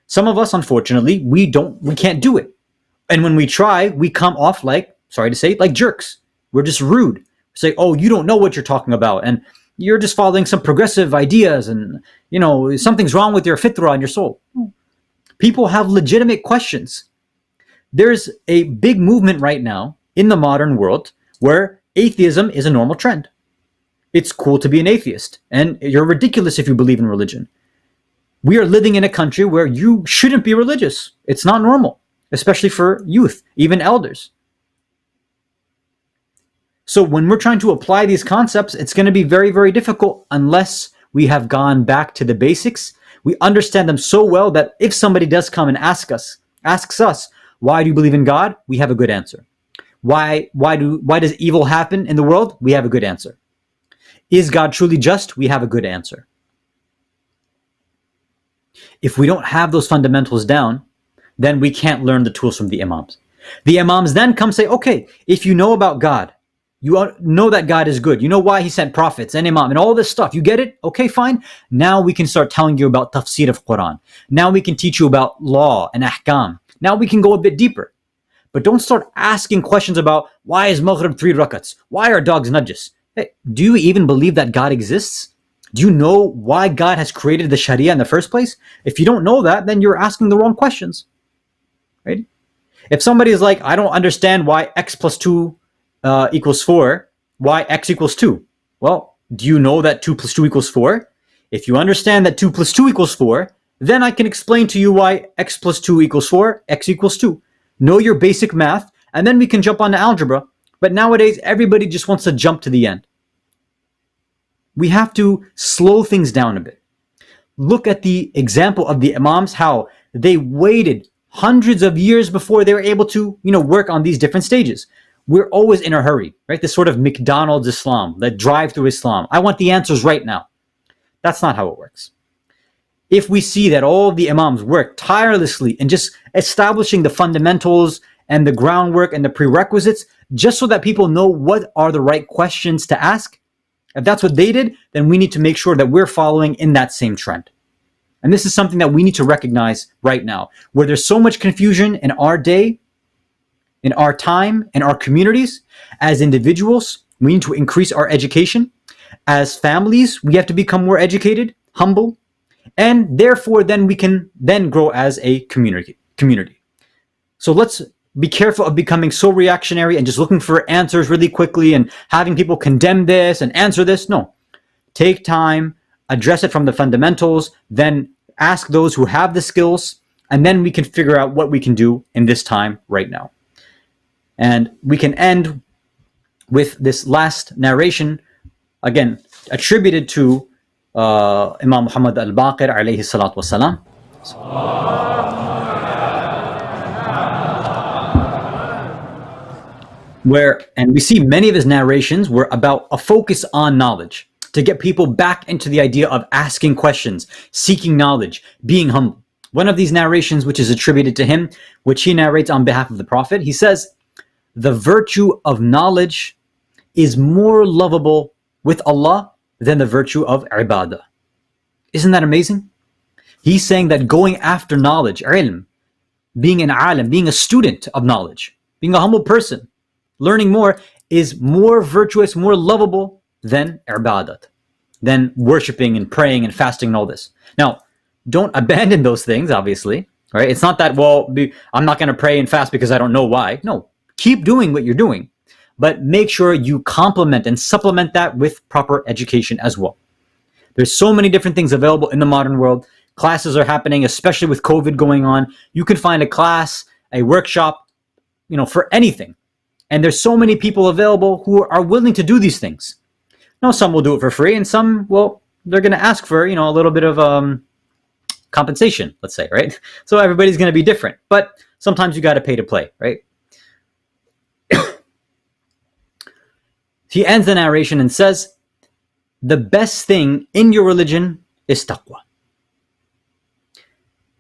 D: Some of us, unfortunately, we can't do it. And when we try, we come off like, sorry to say, like jerks. We're just rude. We say, oh, you don't know what you're talking about. And you're just following some progressive ideas. And, something's wrong with your fitrah and your soul. People have legitimate questions. There's a big movement right now in the modern world where atheism is a normal trend. It's cool to be an atheist. And you're ridiculous if you believe in religion. We are living in a country where you shouldn't be religious. It's not normal. Especially for youth, even elders. So when we're trying to apply these concepts, it's going to be very, very difficult unless we have gone back to the basics. We understand them so well that if somebody does come and asks us, why do you believe in God? We have a good answer. Why does evil happen in the world? We have a good answer. Is God truly just? We have a good answer. If we don't have those fundamentals down, then we can't learn the tools from the imams. The imams then come say, okay, if you know about God, you know that God is good, you know why he sent prophets and imam and all this stuff, you get it? Okay, fine. Now we can start telling you about tafsir of Quran. Now we can teach you about law and ahkam. Now we can go a bit deeper. But don't start asking questions about why is Maghrib 3 rakats? Why are dogs najis? Hey, do you even believe that God exists? Do you know why God has created the Sharia in the first place? If you don't know that, then you're asking the wrong questions. Right? If somebody is like, I don't understand why x plus 2 equals 4, why x equals 2? Well, do you know that 2 plus 2 equals 4? If you understand that 2 plus 2 equals 4, then I can explain to you why x plus 2 equals 4, x equals 2. Know your basic math, and then we can jump onto algebra. But nowadays, everybody just wants to jump to the end. We have to slow things down a bit. Look at the example of the imams, how they waited hundreds of years before they were able to, work on these different stages. We're always in a hurry, right? This sort of McDonald's Islam, that drive-through Islam. I want the answers right now. That's not how it works. If we see that all of the imams work tirelessly in just establishing the fundamentals and the groundwork and the prerequisites, just so that people know what are the right questions to ask, if that's what they did, then we need to make sure that we're following in that same trend. And this is something that we need to recognize right now. Where there's so much confusion in our day, in our time, in our communities, as individuals, we need to increase our education. As families, we have to become more educated, humble, and therefore then we can then grow as a community. So let's be careful of becoming so reactionary and just looking for answers really quickly and having people condemn this and answer this. No. Take time, address it from the fundamentals, then ask those who have the skills, and then we can figure out what we can do in this time right now. And we can end with this last narration, again, attributed to Imam Muhammad Al-Baqir alayhi salatu wasalam. And we see many of his narrations were about a focus on knowledge, to get people back into the idea of asking questions, seeking knowledge, being humble. One of these narrations, which is attributed to him, which he narrates on behalf of the Prophet, he says, the virtue of knowledge is more lovable with Allah than the virtue of Ibadah. Isn't that amazing? He's saying that going after knowledge, ilm, being an alim, being a student of knowledge, being a humble person, learning more, is more virtuous, more lovable than ibadat, than worshipping and praying and fasting and all this. Now, don't abandon those things, obviously, right? It's not that, well, I'm not going to pray and fast because I don't know why. No, keep doing what you're doing, but make sure you complement and supplement that with proper education as well. There's so many different things available in the modern world. Classes are happening, especially with COVID going on. You can find a class, a workshop, for anything. And there's so many people available who are willing to do these things. Now, some will do it for free, and some, well, they're going to ask for, a little bit of compensation, let's say, right? So everybody's going to be different. But sometimes you got to pay to play, right? He ends the narration and says, the best thing in your religion is taqwa.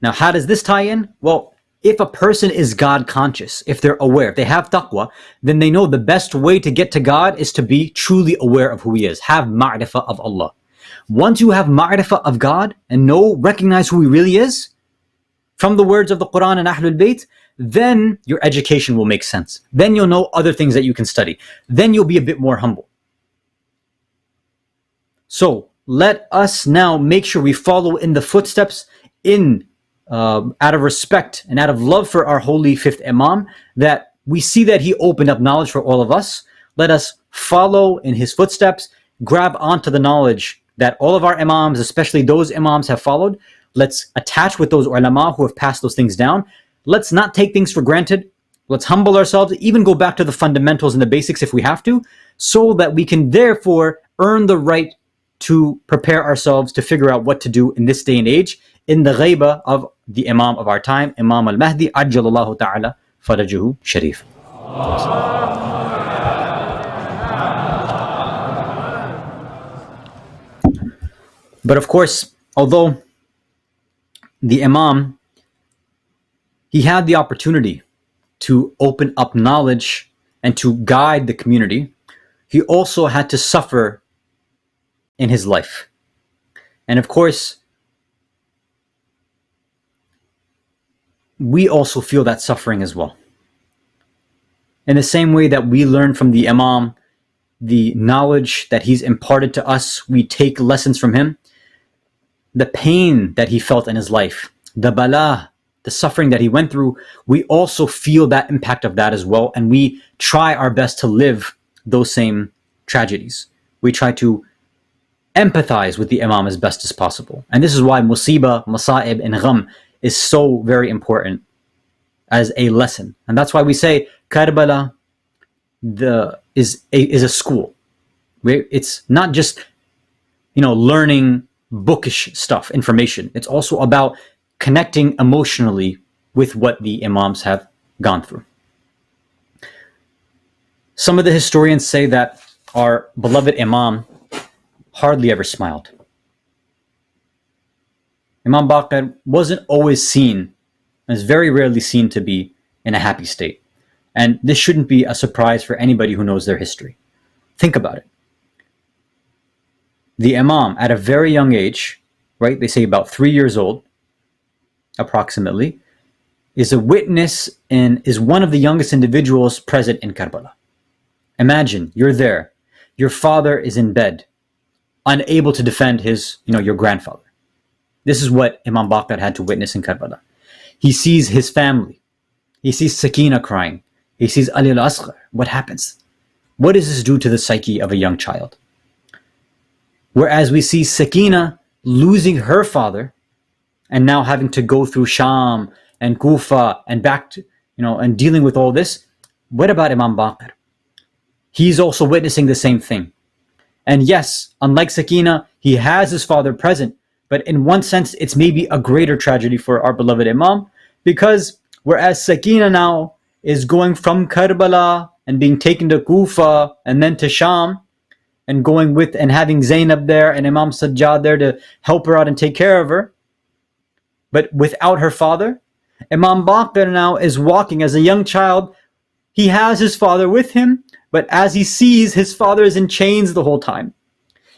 D: Now, how does this tie in? Well, if a person is God conscious, if they're aware, if they have taqwa, then they know the best way to get to God is to be truly aware of who He is, have ma'rifah of Allah. Once you have ma'rifah of God and recognize who He really is, from the words of the Quran and Ahlul-bayt, then your education will make sense. Then you'll know other things that you can study. Then you'll be a bit more humble. So let us now make sure we follow in the footsteps out of respect and out of love for our holy fifth Imam, that we see that he opened up knowledge for all of us. Let us follow in his footsteps, grab onto the knowledge that all of our Imams, especially those Imams, have followed. Let's attach with those ulama who have passed those things down. Let's not take things for granted. Let's humble ourselves, even go back to the fundamentals and the basics if we have to, so that we can therefore earn the right to prepare ourselves to figure out what to do in this day and age, in the ghaiba of the Imam of our time, Imam al-Mahdi, ajjalallahu ta'ala farajuhu sharif. But of course, although the Imam, he had the opportunity to open up knowledge and to guide the community, he also had to suffer in his life. And of course, we also feel that suffering as well. In the same way that we learn from the Imam the knowledge that he's imparted to us, we take lessons from him. The pain that he felt in his life, the bala, the suffering that he went through, we also feel that impact of that as well. And we try our best to live those same tragedies. We try to empathize with the Imam as best as possible. And this is why musibah, masa'ib, and gham is so very important as a lesson. And that's why we say Karbala is a school. It's not just learning bookish stuff, information. It's also about connecting emotionally with what the Imams have gone through. Some of the historians say that our beloved Imam hardly ever smiled. Imam Baqir wasn't always seen, and is very rarely seen to be in a happy state. And this shouldn't be a surprise for anybody who knows their history. Think about it. The Imam, at a very young age, right, they say about 3 years old, approximately, is a witness and is one of the youngest individuals present in Karbala. Imagine you're there. Your father is in bed, unable to defend your grandfather. This is what Imam Baqir had to witness in Karbala. He sees his family. He sees Sakina crying. He sees Ali al-Asghar. What happens? What does this do to the psyche of a young child? Whereas we see Sakina losing her father and now having to go through Sham and Kufa and back to, and dealing with all this. What about Imam Baqir? He's also witnessing the same thing. And yes, unlike Sakina, he has his father present, but in one sense, it's maybe a greater tragedy for our beloved Imam, because whereas Sakina now is going from Karbala and being taken to Kufa and then to Sham and going with and having Zainab there and Imam Sajjad there to help her out and take care of her, but without her father, Imam Baqir now is walking as a young child. He has his father with him, but as he sees his father is in chains the whole time.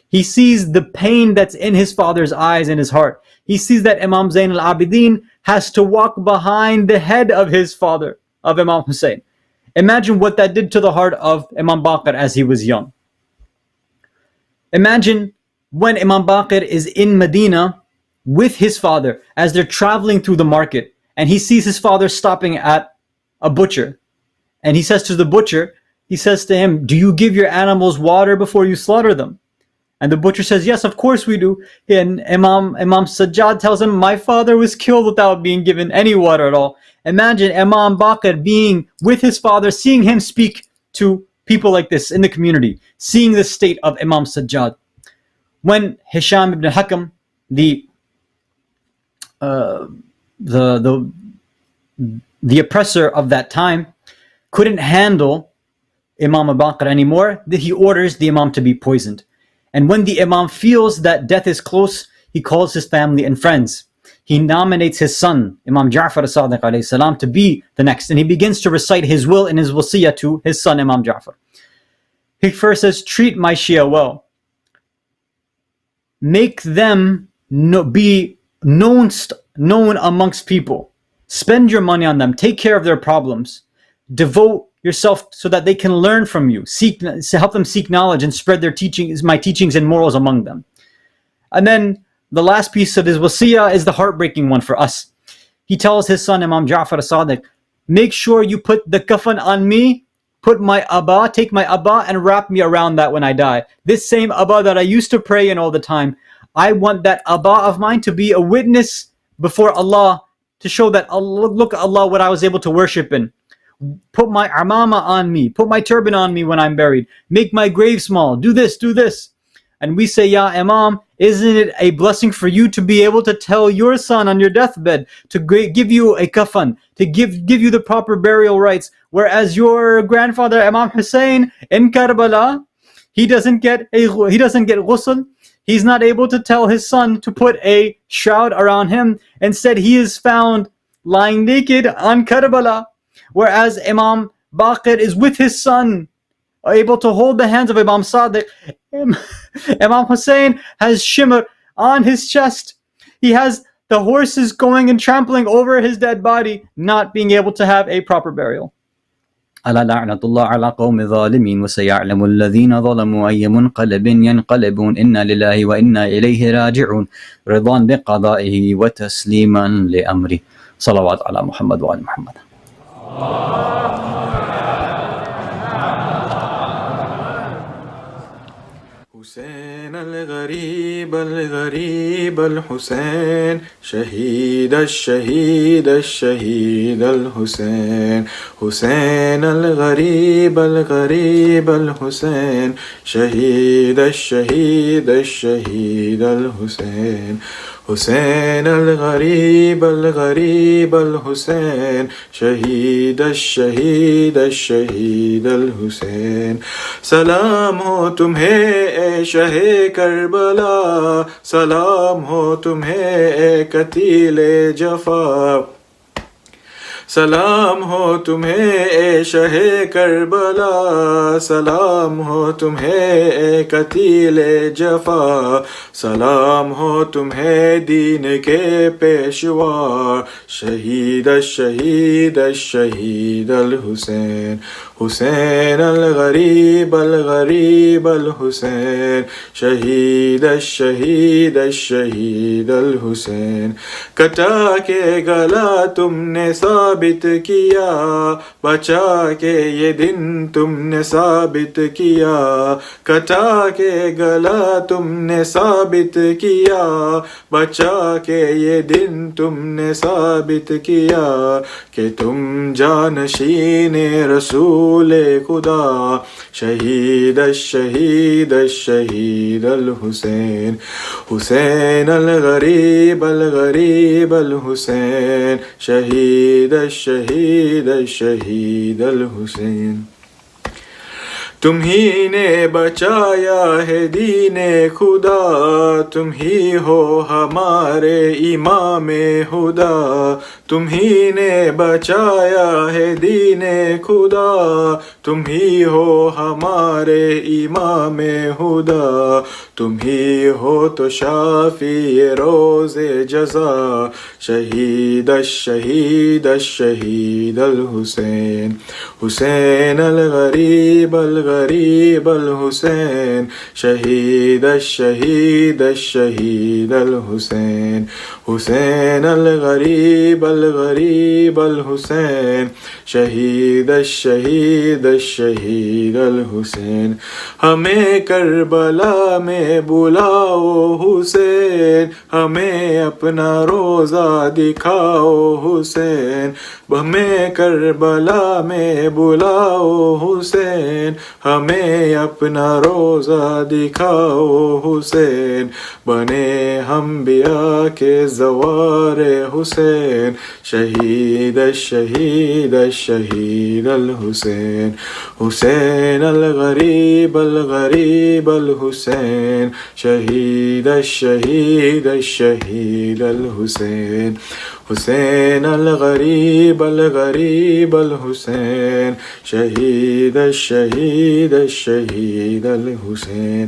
D: He sees the pain that's in his father's eyes and his heart. He sees that Imam Zain al-Abidin has to walk behind the head of his father, of Imam Hussein. Imagine what that did to the heart of Imam Baqir as he was young. Imagine when Imam Baqir is in Medina with his father as they're traveling through the market, and he sees his father stopping at a butcher. And he says to the butcher, he says to him, "Do you give your animals water before you slaughter them?" And the butcher says, "Yes, of course we do." And Imam Sajjad tells him, "My father was killed without being given any water at all." Imagine Imam Baqir being with his father, seeing him speak to people like this in the community, seeing the state of Imam Sajjad. When Hisham ibn Hakam, the oppressor of that time, couldn't handle Imam Baqir anymore, he orders the Imam to be poisoned. And when the Imam feels that death is close, he calls his family and friends. He nominates his son, Imam Ja'far as-Sadiq alayhi salam, to be the next. And he begins to recite his will and his wasiyah to his son, Imam Ja'far. He first says, "Treat my Shia well. Make them be known amongst people. Spend your money on them. Take care of their problems. Devote yourself so that they can learn from you. Help them seek knowledge and spread my teachings and morals among them." And then the last piece of his wasiyah is the heartbreaking one for us. He tells his son, Imam Ja'far as-Sadiq, "Make sure you put the kafan on me, take my abba and wrap me around that when I die. This same abba that I used to pray in all the time, I want that abba of mine to be a witness before Allah, to show that, look Allah, what I was able to worship in. Put my amama on me, put my turban on me when I'm buried, make my grave small, do this, do this." And we say, "Ya Imam, isn't it a blessing for you to be able to tell your son on your deathbed to give you a kafan, to give you the proper burial rites, whereas your grandfather Imam Hussein in Karbala, he doesn't get ghusl, he's not able to tell his son to put a shroud around him. Instead, he is found lying naked on Karbala, whereas Imam Baqir is with his son, able to hold the hands of Imam Sadiq. Imam Hussein has shimmer on his chest. He has the horses going and trampling over his dead body, not being able to have a proper burial.
E: ألا لعنة الله على قوم الظالمين وسيعلم الذين ظلموا أي منقلب ينقلبون إنا لله وإنا إليه راجعون رضا بقضائه وتسليما لأمره صلوات على محمد وآل محمد.
F: حسين الغريب الغريب الحسين شهيد الشهيد الشهيد الحسين حسين الغريب الغريب الحسين شهيد الشهيد الشهيد الحسين حسين الغريب الغريب الحسين شهيد الشهيد الشهيد الحسين سلام हो तुम्हें शहे करबला सलाम हो तुम्हें कतीले जफा سلام ہو تمہیں اے شہ کربلا، سلام ہو تمہیں اے قتیل جفا، سلام ہو تمہیں دین کے پیشوا، شہید الشہید الشہید الحسین، حسین الغریب الغریب الحسین، شہید الشہید الشہید الحسین، کٹا کے گلا تم نے ثابت کیا، بچا کے یہ دن تم نے ثابت کیا، کٹا کے گلا تم نے ثابت کیا، بچا کے یہ دن تم نے ثابت کیا، کہ تم جانشین رسول خدا، شہید الشہید الشہید الحسین، حسین الغریب الغریب الحسین، شہید الشہید الشہید الحسین، تم ہی نے بچایا ہے دین خدا، تم ہی ہو ہمارے امام ہدا، تم ہی نے بچایا ہے دین خدا، تم ہی ہو ہمارے امام ہدا، تم ہی ہو تو شافی روز جزا، شہید الشہید الشہید الحسین، حسین الغریب الغریب الحسین، شہید الشہید الشہید الحسین، حسین الغریب الغریب الحسین، شہید الشہید الشہید الحسین، ہمیں کربلا میں بلاؤ حسین، ہمیں اپنا روزہ دکھاؤ حسین، ہمیں کربلا میں بلاؤ حسین، ہمیں اپنا روزہ دکھاؤ حسین، بنے ہم انبیاء کے زوار حسین، شہید الشہید الشہید الحسین، حسین الغریب الغریب الحسین، شہید الشہید الشہید الحسین، حسین الغریب الغریب الحسین، شہید الشہید الشہید الحسین،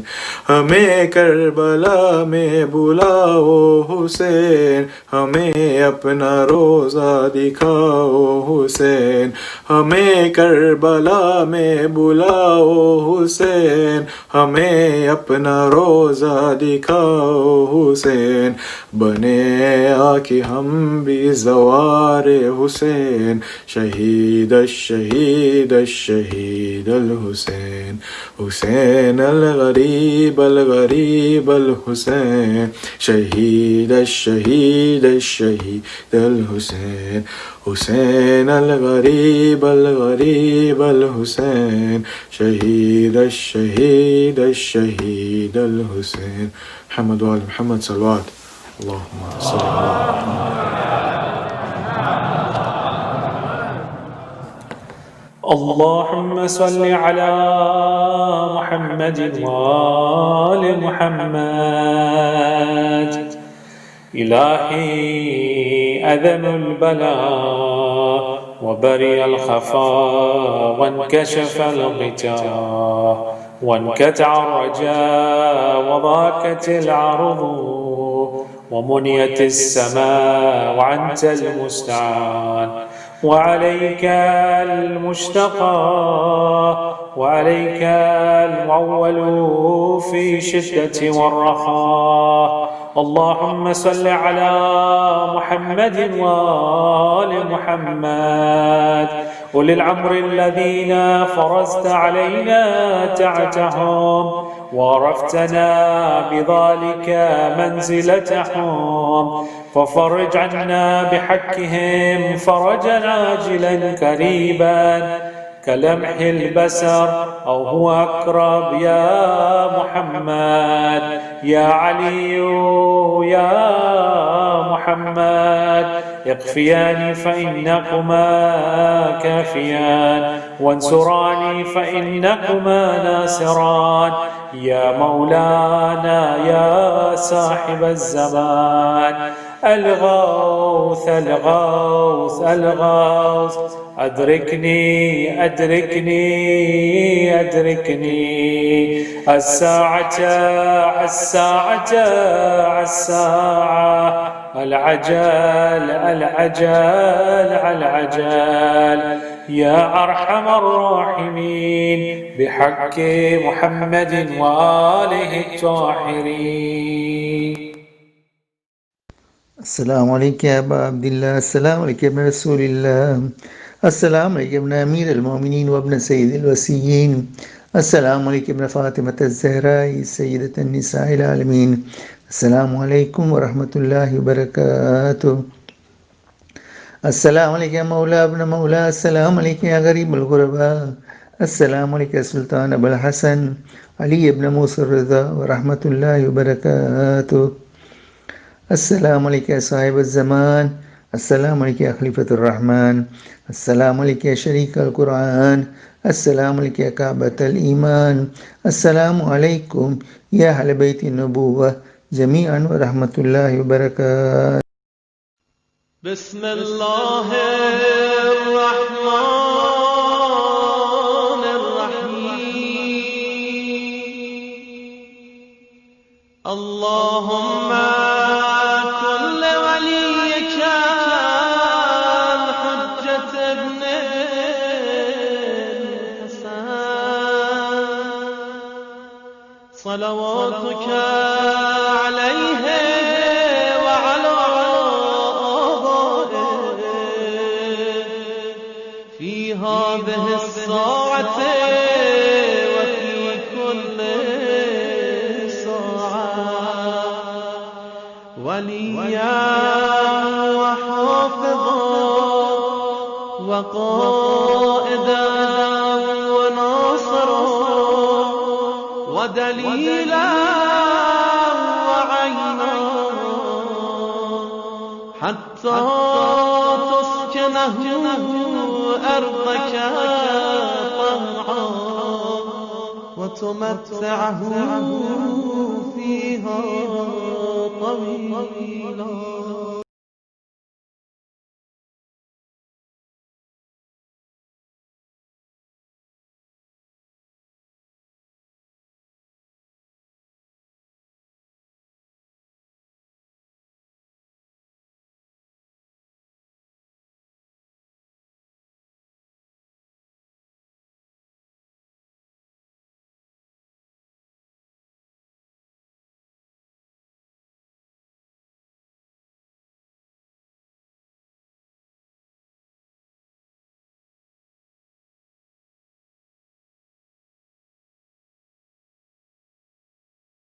F: ہمیں کربلا میں بلاؤ حسین، ہمیں اپنا روزہ دکھاؤ حسین، ہمیں کربلا میں بلاؤ حسین، ہمیں اپنا روزہ دکھاؤ حسین، بنے آ کہ ہم بھی زوار حسین، شہید الشہید الشہید الحسین، حسین الغریب الغریب الحسین، شہید الشہید الشہید الحسین، حسین الغریب الغریب الحسین، شہید الشہید الشہید الحسین، محمد وآل محمد صلوات اللہم صلی
G: اللهم صل على محمد وآل محمد. إلهي أذن البلاء وبرئ الخفاء وانكشف الغطاء وانقطع الرجاء وضاقت العرض ومنيت السماء وأنت المستعان وعليك المشتقى وعليك المعول في شدة والرخاء. اللهم صل على محمد وآل محمد أولي الأمر الذين فرضت علينا طاعتهم وعرفتنا بذلك منزلتهم، ففرج عنا بحقهم فرجا عاجلا قريبا كلمح البصر أو هو أقرب يا محمد يا علي يا محمد. اكفياني فإنكما كافيان وانصراني فإنكما ناصران يا مولانا يا صاحب الزمان. الغوث الغوث الغوث أدركني أدركني أدركني الساعة الساعة الساعة العجل العجل العجل يا أرحم الراحمين بحق محمد وآله الطاهرين.
H: السلام عليك يا أبا عبد الله، السلام عليك يا ابن رسول الله، السلام عليك يا ابن أمير المؤمنين وابن سيد الوسيين، السلام عليك يا ابن فاطمة الزهراء سيدة النساء العالمين، السلام عليكم ورحمة الله وبركاته. السلام عليك يا مولى ابن مولى، السلام عليك يا غريب الغرباء، السلام عليك يا سلطان أبو الحسن علي بن موسى الرضا ورحمة الله وبركاته. السلام عليك يا صاحب الزمان، السلام عليك يا خليفة الرحمن، السلام عليك يا شريك القرآن، السلام عليك يا كعبة الإيمان، السلام عليكم يا أهل بيت النبوة جميعا ورحمة الله وبركاته.
I: بسم الله الرحمن الرحيم. اللهم كل وليك الحجة ابن الحسن صلواتك عليه وعلى في هذه الساعة وفي كل ساعة وليا وحافظا وقائدا وناصرا ودليلا وعينا حتى تسكنه أرضك طوعا وتمتعه فيها طويلا.